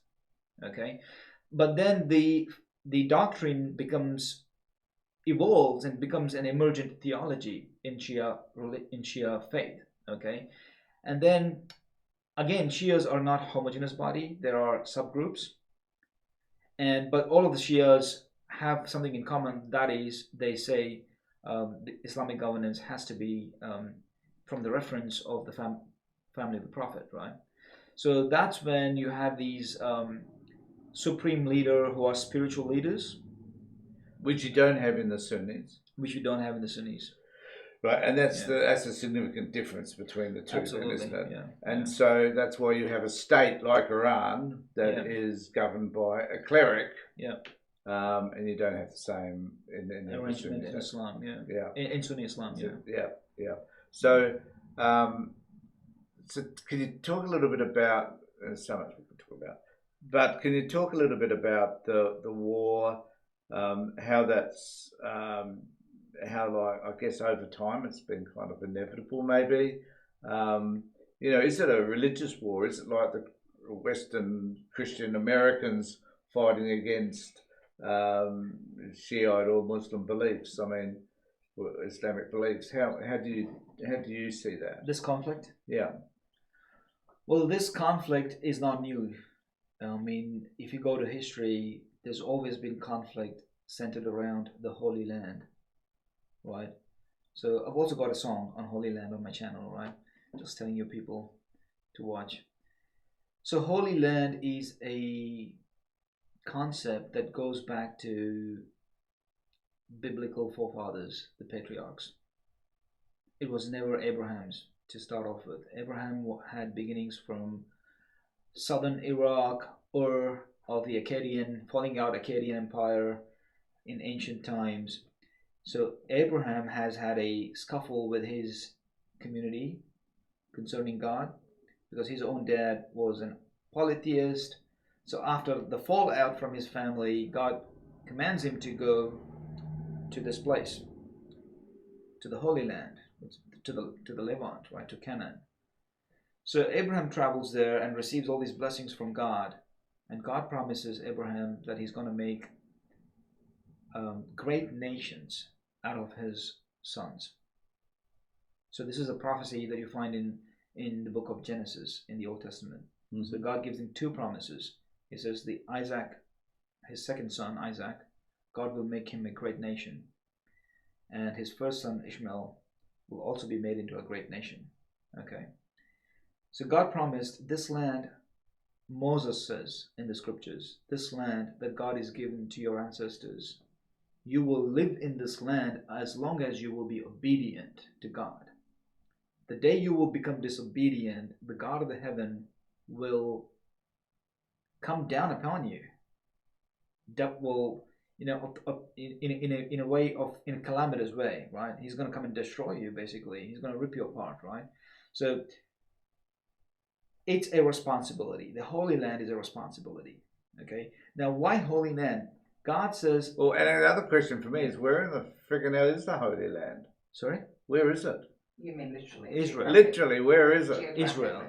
Okay, but then the doctrine evolves and becomes an emergent theology in Shia faith. Okay, and then again, Shias are not a homogeneous body. There are subgroups, but all of the Shias have something in common. That is, they say the Islamic governance has to be from the reference of the family of the Prophet, right? So that's when you have these supreme leader who are spiritual leaders, which you don't have in the Sunnis. Which you don't have in the Sunnis. Right, and that's a significant difference between the two, absolutely, then, isn't it? Yeah. And so that's why you have a state like Iran that is governed by a cleric. Yeah. And you don't have the same in arrangement in Islam, in Sunni Islam, So, so can you talk a little bit about? There's so much we can talk about, but can you talk a little bit about the war? How that's how I guess over time it's been kind of inevitable, maybe. Is it a religious war? Is it like the Western Christian Americans fighting against Shiite or Muslim beliefs? I mean, Islamic beliefs. How do you see that? This conflict? Yeah. Well, this conflict is not new. I mean, if you go to history, there's always been conflict centered around the Holy Land, right? So I've also got a song on Holy Land on my channel, right? Just telling you people, to watch. So Holy Land is a concept that goes back to biblical forefathers, the patriarchs. It was never Abraham's to start off with. Abraham had beginnings from southern Iraq, Ur of the falling out Akkadian Empire in ancient times. So Abraham has had a scuffle with his community concerning God because his own dad was an polytheist. So after the fallout from his family, God commands him to go to this place, to the Holy Land, to the Levant, right, to Canaan. So Abraham travels there and receives all these blessings from God, and God promises Abraham that he's going to make great nations out of his sons. So this is a prophecy that you find in the book of Genesis in the Old Testament. Mm-hmm. So God gives him two promises. He says his second son Isaac, God will make him a great nation, and his first son Ishmael will also be made into a great nation. Okay. So God promised this land. Moses says in the scriptures, this land that God is given to your ancestors, you will live in this land as long as you will be obedient to God. The day you will become disobedient, the God of the heaven will come down upon you. That will, in a calamitous way, right? He's going to come and destroy you, basically. He's going to rip you apart, right? So it's a responsibility. The Holy Land is a responsibility. Okay. Now, why Holy Land? God says. Well, and another question for me is, where in the friggin' hell is the Holy Land? Sorry. Where is it? You mean literally? Israel. Literally, where is it? Israel.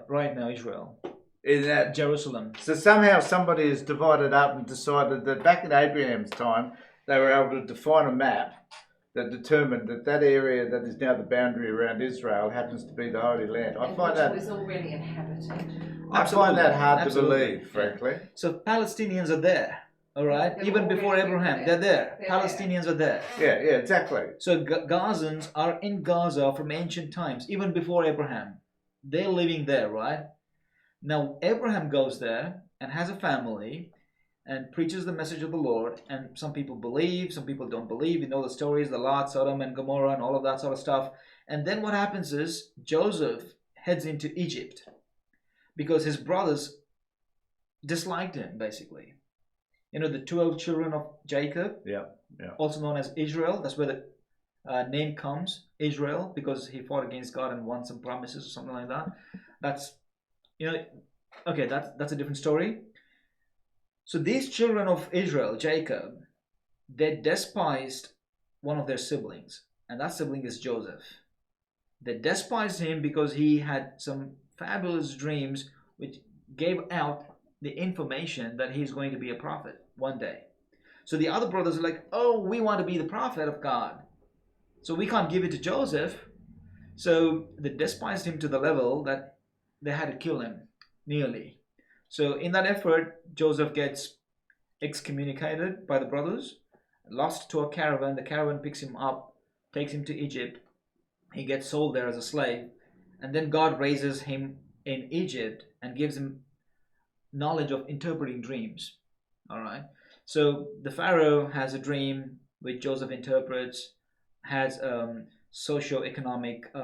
Right now, Israel. In that Jerusalem. So somehow somebody has divided up and decided that back in Abraham's time, they were able to define a map that determined that area that is now the boundary around Israel happens to be the Holy Land. I find that was already inhabited. I find that hard to believe, frankly. So Palestinians are there, all right. Even before Abraham, they're there. Palestinians are there. Yeah, exactly. So Gazans are in Gaza from ancient times, even before Abraham. They're living there, right? Now Abraham goes there and has a family and preaches the message of the Lord, and some people believe, some people don't believe. You know the stories, the Lot, Sodom and Gomorrah and all of that sort of stuff. And then what happens is Joseph heads into Egypt because his brothers disliked him, basically. You know, the 12 children of Jacob, also known as Israel. That's where the name comes, Israel, because he fought against God and won some promises or something like that. That's, okay, that's a different story. So these children of Israel, Jacob, they despised one of their siblings, and that sibling is Joseph. They despised him because he had some fabulous dreams which gave out the information that he's going to be a prophet one day. So the other brothers are like, oh, we want to be the prophet of God, so we can't give it to Joseph. So they despised him to the level that they had to kill him, nearly. So in that effort, Joseph gets excommunicated by the brothers, lost to a caravan. The caravan picks him up, takes him to Egypt. He gets sold there as a slave. And then God raises him in Egypt and gives him knowledge of interpreting dreams. All right. So the Pharaoh has a dream which Joseph interprets, has socio-economic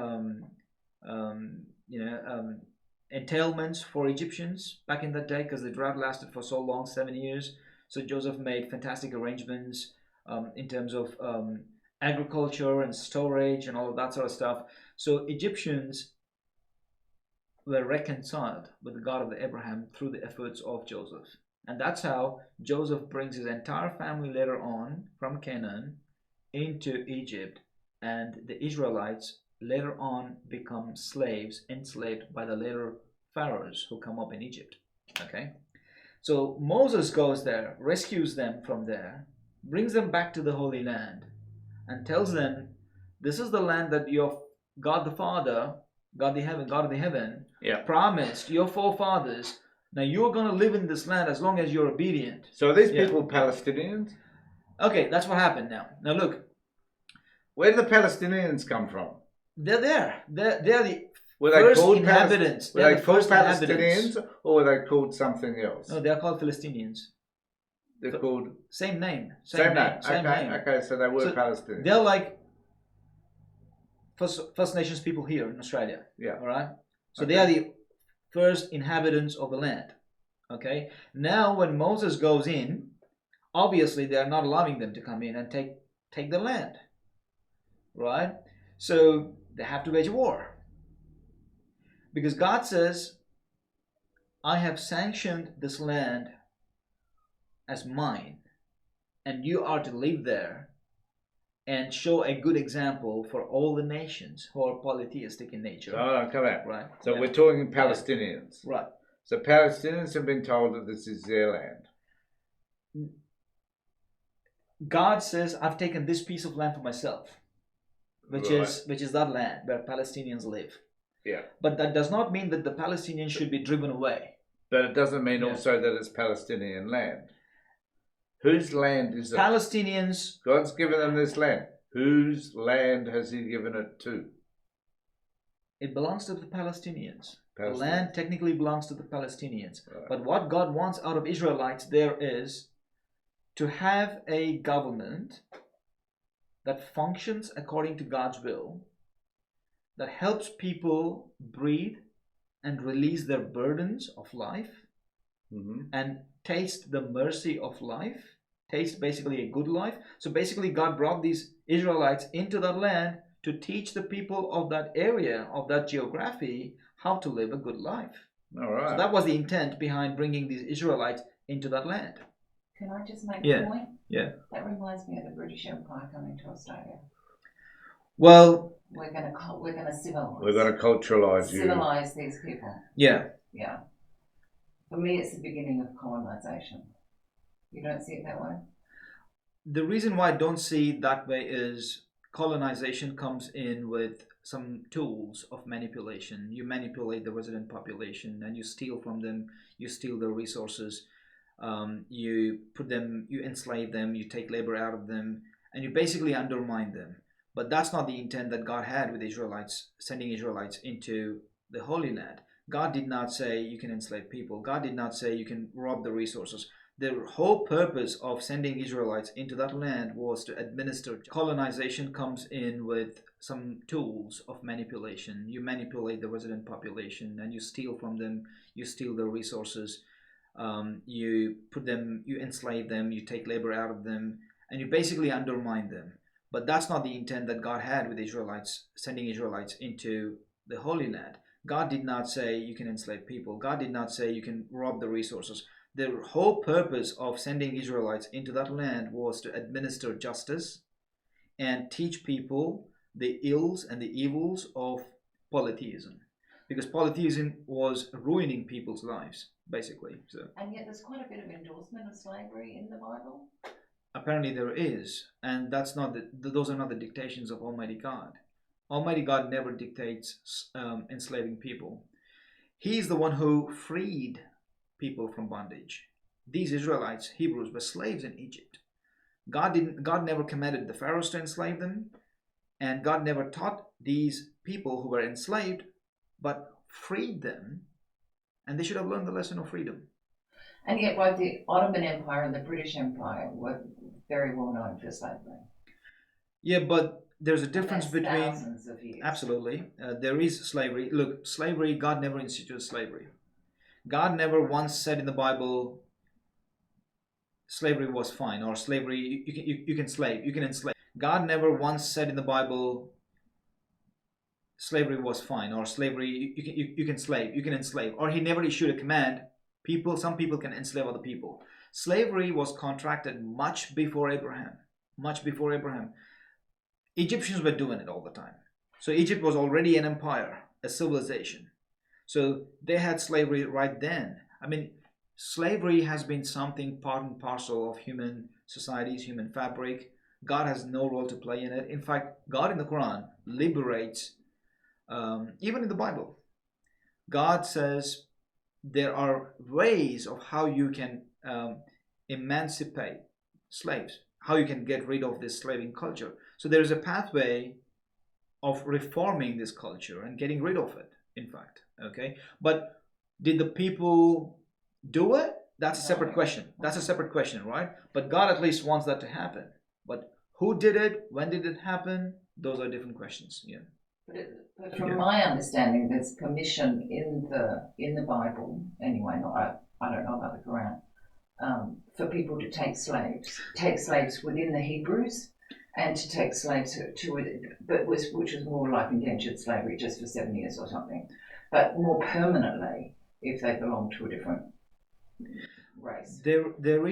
entailments for Egyptians back in that day, because the drought lasted for so long, 7 years. So Joseph made fantastic arrangements in terms of agriculture and storage and all of that sort of stuff. So Egyptians were reconciled with the God of Abraham through the efforts of Joseph. And that's how Joseph brings his entire family later on from Canaan into Egypt, and the Israelites later on become slaves, enslaved by the later pharaohs who come up in Egypt. Okay, so Moses goes there, rescues them from there, brings them back to the Holy Land, and tells them, this is the land that your God the Father, God of the heaven, promised your forefathers. Now you're going to live in this land as long as you're obedient. So are these people Palestinians? Okay, that's what happened now. Now look. Where do the Palestinians come from? They're there. They're the Were they first called inhabitants. Were They're they the called first inhabitants. Palestinians, or were they called something else? No, they are called Philistinians. They're called Same name. same name. Same Okay, name. okay. So they were So Palestinians. they're like First Nations people here in Australia. Yeah. All right. So Okay. they are the first inhabitants of the land. Okay. Now, when Moses goes in, obviously they are not allowing them to come in and take the land. Right. So they have to wage a war because God says, "I have sanctioned this land as mine, and you are to live there and show a good example for all the nations who are polytheistic in nature." Oh, come out. Right. So Yeah. we're talking Palestinians. Right. So Palestinians have been told that this is their land. God says, "I've taken this piece of land for myself," which is that land where Palestinians live. Yeah. But that does not mean that the Palestinians should be driven away. But it doesn't mean Yeah. also that it's Palestinian land. Whose land is it? Palestinians, God's given them this land. Whose land has He given it to? it belongs to the Palestinians. The Palestinians. land technically belongs to the Palestinians. Right. But what God wants out of Israelites there is to have a government that functions according to God's will, that helps people breathe and release their burdens of life Mhm. and taste the mercy of life, taste basically a good life. So basically God brought these Israelites into that land to teach the people of that area, of that geography, how to live a good life. All right. So that was the intent behind bringing these Israelites into that land. Can I just make Yeah. a point? Yeah. That reminds me of the British Empire coming to Australia. Well, We're gonna civilize. We're going to culturalize you. civilize these people. yeah. Yeah. For me, it's the beginning of colonization. You don't see it that way? The reason why I don't see it that way is colonization comes in with some tools of manipulation. You manipulate the resident population and you steal from them, you steal their resources, you enslave them, you take labor out of them, and you basically undermine them. But that's not the intent that God had with Israelites, sending Israelites into the Holy Land. God did not say you can enslave people. God did not say you can rob the resources. The whole purpose of sending Israelites into that land was to administer. Colonization comes in with some tools of manipulation. You manipulate the resident population and you steal from them, you steal their resources, you enslave them, you take labor out of them, and you basically undermine them. But that's not the intent that God had with Israelites, sending Israelites into the Holy Land. God did not say you can enslave people. God did not say you can rob the resources. The whole purpose of sending Israelites into that land was to administer justice and teach people the ills and the evils of polytheism. Because polytheism was ruining people's lives, basically. So And yet there's quite a bit of endorsement of slavery in the Bible. apparently there is, and that's not those are not the dictations of Almighty God. Almighty God never dictates enslaving people. He's the one who freed people from bondage. These Israelites, Hebrews, were slaves in Egypt. God never commanded the pharaohs to enslave them, and God never taught these people who were enslaved, but freed them, and they should have learned the lesson of freedom. And yet both the Ottoman Empire and the British Empire were very well known for slavery. Yeah, but there's a difference That's between... thousands of years. Absolutely. There is slavery. Look, slavery, God never instituted slavery. God never once said in the Bible, slavery was fine, or slavery, you can enslave. God never once said in the Bible, slavery was fine, or slavery, you can enslave. Or he never issued a command, some people can enslave other people. Slavery was contracted much before Abraham. Egyptians were doing it all the time. So Egypt was already an empire, a civilization. So they had slavery right then. I mean, slavery has been something part and parcel of human societies, human fabric. God has no role to play in it. In fact, God in the Quran liberates, even in the Bible. God says there are ways of how you can emancipate slaves, how you can get rid of this slaving culture. So there is a pathway of reforming this culture and getting rid of it. in fact. Okay, but did the people do it? That's a separate No. question. That's a separate question, right? But God at least wants that to happen. But who did it? When did it happen? Those are different questions. Yeah. But from my understanding, there's permission in the Bible anyway. I don't know about the Quran. For people to take slaves within the Hebrews, and to take slaves which was more like indentured slavery, just for 7 years or something, but more permanently if they belong to a different race. There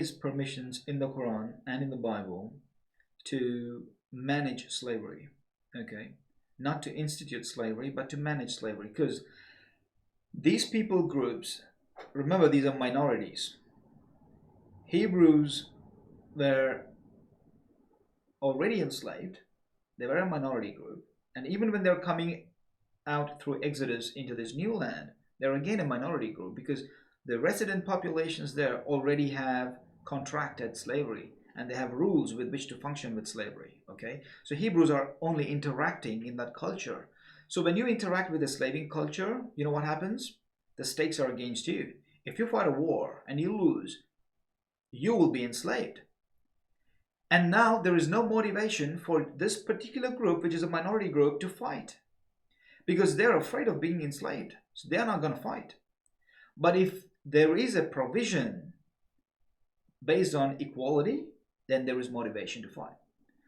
is permissions in the Quran and in the Bible to manage slavery. Okay, not to institute slavery, but to manage slavery, because these people groups, remember, these are minorities. Hebrews were already enslaved. They were a minority group, and even when they're coming out through Exodus into this new land, they're again a minority group, because the resident populations there already have contracted slavery, and they have rules with which to function with slavery. Okay, so Hebrews are only interacting in that culture. So when you interact with the slaving culture, you know what happens? The stakes are against you. If you fight a war and you lose, you will be enslaved. And now there is no motivation for this particular group, which is a minority group, to fight, because they're afraid of being enslaved. So they're not going to fight. But if there is a provision based on equality, then there is motivation to fight.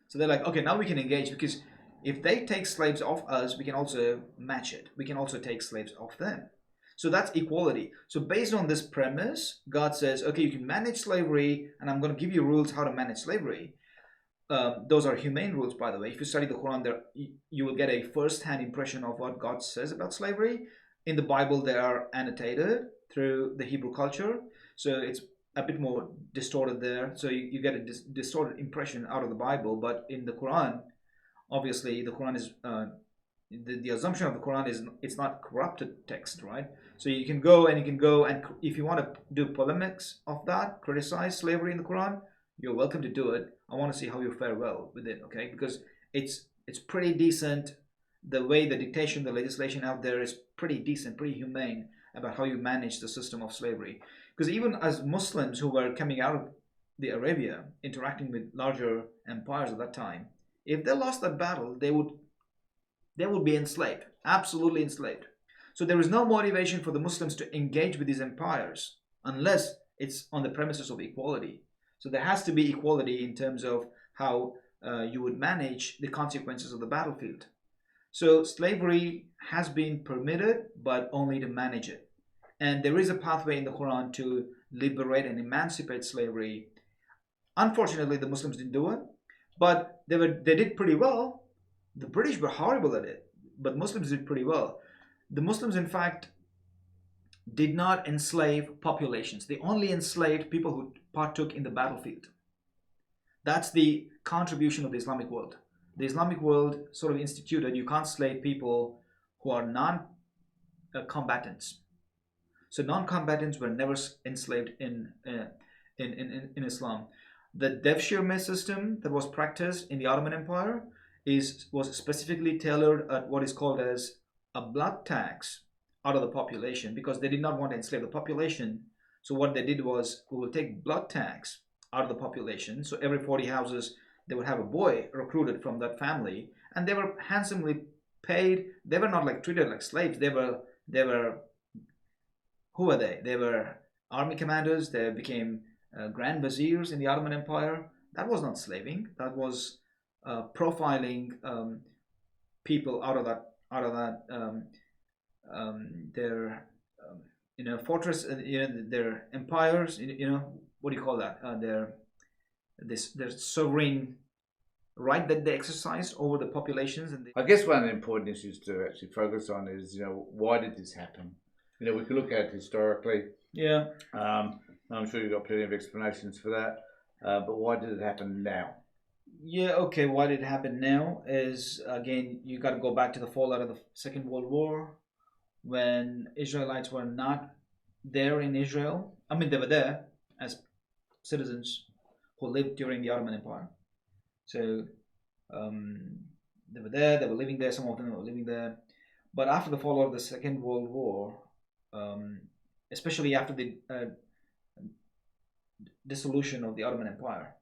So they're like, okay, now we can engage, because if they take slaves off us, we can also match it. We can also take slaves off them. So that's equality. So based on this premise, God says, okay, you can manage slavery, and I'm going to give you rules how to manage slavery. Those are humane rules, by the way. If you study the Quran, you will get a first-hand impression of what God says about slavery. In the Bible, they are annotated through the Hebrew culture, so it's a bit more distorted there. So you get a distorted impression out of the Bible. But in the Quran, obviously, the Quran is the assumption of the Quran is it's not corrupted text, right? So you can go and if you want to do polemics of that, criticize slavery in the Quran, you're welcome to do it. I want to see how you fare well with it, okay? Because it's pretty decent. The way the dictation, the legislation out there is pretty decent, pretty humane about how you manage the system of slavery. Because even as Muslims who were coming out of the Arabia, interacting with larger empires at that time, if they lost that battle, they would be enslaved, absolutely enslaved. So there is no motivation for the Muslims to engage with these empires unless it's on the premises of equality. So there has to be equality in terms of how you would manage the consequences of the battlefield. So slavery has been permitted, but only to manage it. And there is a pathway in the Quran to liberate and emancipate slavery. Unfortunately, the Muslims didn't do it, but they did pretty well. The British were horrible at it, but Muslims did pretty well. The Muslims, in fact, did not enslave populations. They only enslaved people who partook in the battlefield. That's the contribution of the Islamic world. The Islamic world sort of instituted you can't slave people who are non-combatants. So non-combatants were never enslaved in Islam. The devshirme system that was practiced in the Ottoman Empire was specifically tailored at what is called as a blood tax out of the population, because they did not want to enslave the population. So what they did was, we will take blood tax out of the population. So every 40 houses, they would have a boy recruited from that family, and they were handsomely paid. They were not like treated like slaves. They were who were they? They were army commanders. They became grand viziers in the Ottoman Empire. That was not slaving. That was profiling people out of that their fortress, their empires. What do you call that? Their sovereign right that they exercised over the populations. And I guess one of the important issues to actually focus on is, why did this happen? We could look at it historically. Yeah. I'm sure you've got plenty of explanations for that. But why did it happen now? Yeah, okay, why did it happen now is, again, you got to go back to the fallout of the Second World War, when Israelites were not there in Israel. I mean, they were there as citizens who lived during the Ottoman Empire. So they were there, they were living there, some of them were living there. But after the fall of the Second World War, especially after the dissolution of the Ottoman Empire,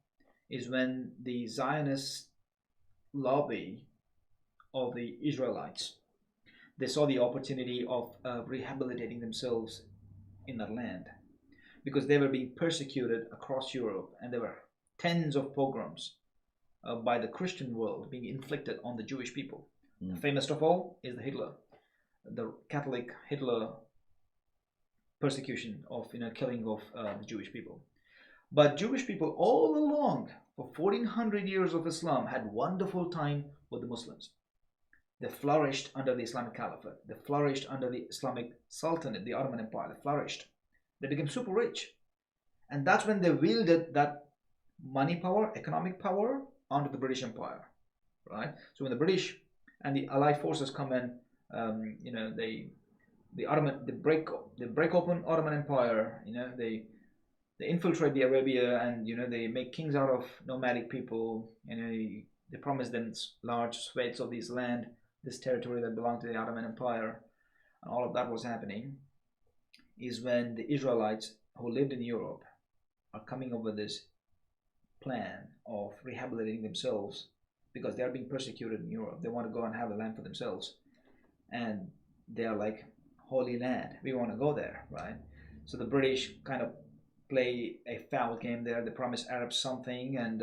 is when the Zionist lobby of the Israelites, they saw the opportunity of rehabilitating themselves in that land, because they were being persecuted across Europe, and there were tens of pogroms by the Christian world being inflicted on the Jewish people. The famous of all is the Catholic Hitler persecution of killing of the Jewish people. But Jewish people all along for 1400 years of Islam had wonderful time with the Muslims. They flourished under the Islamic Caliphate. They flourished under the Islamic Sultanate, the Ottoman Empire. They flourished. They became super rich. And that's when they wielded that money power, economic power onto the British Empire, right? So when the British and the Allied forces come in, they break open Ottoman Empire. They infiltrate the Arabia, and they make kings out of nomadic people. They promise them large swathes of this land, this territory that belonged to the Ottoman Empire, and all of that was happening. Is when the Israelites who lived in Europe are coming up with this plan of rehabilitating themselves, because they are being persecuted in Europe. They want to go and have a land for themselves, and they are like, holy land, we want to go there, right? So the British kind of play a foul game there. They promise Arabs something, and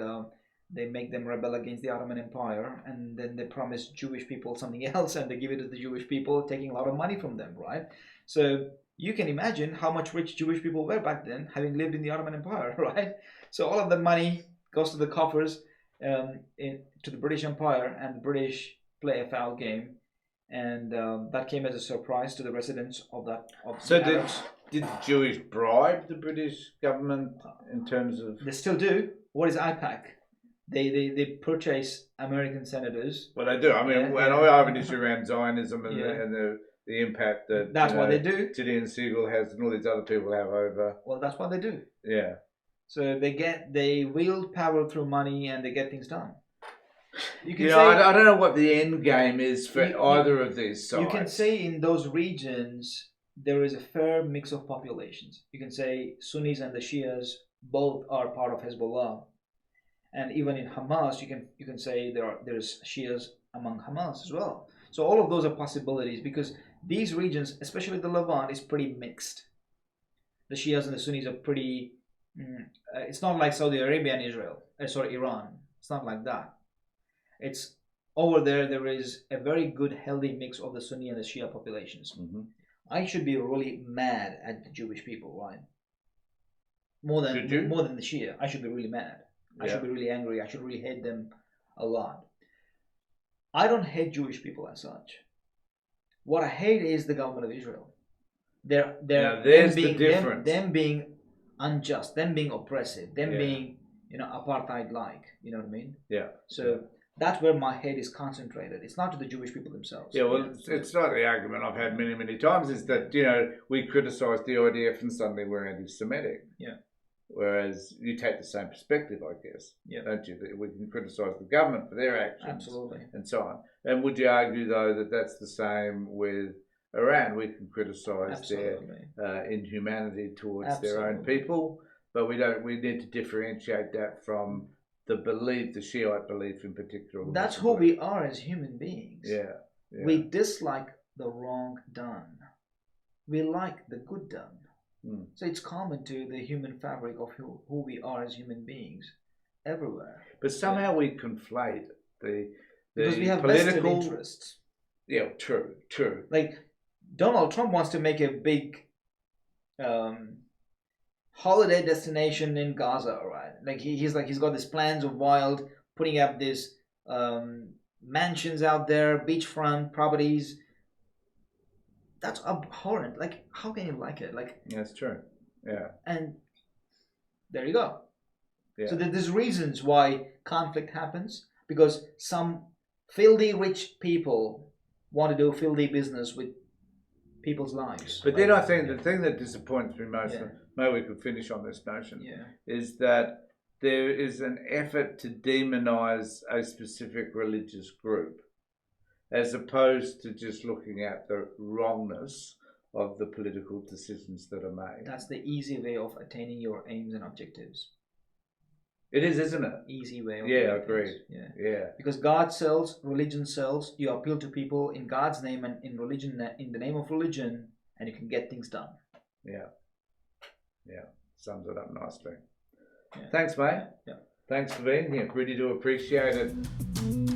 they make them rebel against the Ottoman Empire, and then they promise Jewish people something else, and they give it to the Jewish people, taking a lot of money from them, right? So you can imagine how much rich Jewish people were back then, having lived in the Ottoman Empire, right? So all of the money goes to the coffers, to the British Empire, and the British play a foul game, and that came as a surprise to the residents of that. Did the Jewish bribe the British government in terms of? They still do. What is IPAC? They purchase American senators. Well, they do. I mean, I have an issue around Zionism and the impact that that's what they do. Gideon Siegel has and all these other people have over. Well, that's what they do. Yeah. So they wield power through money, and they get things done. You can say, I don't know what the end game is for either of these sides. You can say in those regions there is a fair mix of populations. You can say Sunnis and the Shias both are part of Hezbollah, and even in Hamas, you can say there's Shias among Hamas as well. So all of those are possibilities, because these regions, especially the Levant, is pretty mixed. The Shias and the Sunnis are pretty. It's not like Saudi Arabia and Iran. It's not like that. It's over there. There is a very good, healthy mix of the Sunni and the Shia populations. Mm-hmm. I should be really mad at the Jewish people, right? More than the Shia. I should be really mad. I should be really angry. I should really hate them a lot. I don't hate Jewish people as such. What I hate is the government of Israel. There's the difference. Them being unjust, them being oppressive, them being apartheid-like. You know what I mean? Yeah. So that's where my hate is concentrated. It's not to the Jewish people themselves. Yeah, well, it's not the argument I've had many, many times, is that, we criticise the IDF and suddenly we're anti-Semitic. Yeah. Whereas you take the same perspective, I guess, don't you? That we can criticise the government for their actions. Absolutely. And so on. And would you argue, though, that that's the same with Iran? We can criticise their inhumanity towards their own people, but we need to differentiate that from the belief, the Shiite belief in particular. That's who we are as human beings. Yeah. We dislike the wrong done. We like the good done. So it's common to the human fabric of who we are as human beings everywhere. But somehow we conflate the because we have political vested interests. Yeah, true. Like Donald Trump wants to make a big holiday destination in Gaza, right? Like he's got these plans of putting up these mansions out there, beachfront properties. That's abhorrent. Like, how can you like it? Like, that's true. Yeah. And there you go. Yeah. So there's reasons why conflict happens, because some filthy rich people want to do filthy business with people's lives. But then I think the thing that disappoints me most, maybe we could finish on this notion, is that there is an effort to demonize a specific religious group. as opposed to just looking at the wrongness of the political decisions that are made. That's the easy way of attaining your aims and objectives. It is, isn't it? Easy way of Yeah, doing agreed. things. Yeah. Yeah. Because God sells, religion sells. You appeal to people in God's name and in religion, in the name of religion, and you can get things done. Yeah. Yeah. Sums it up nicely. Yeah. Thanks, mate. Yeah. Thanks for being here. Really do appreciate it.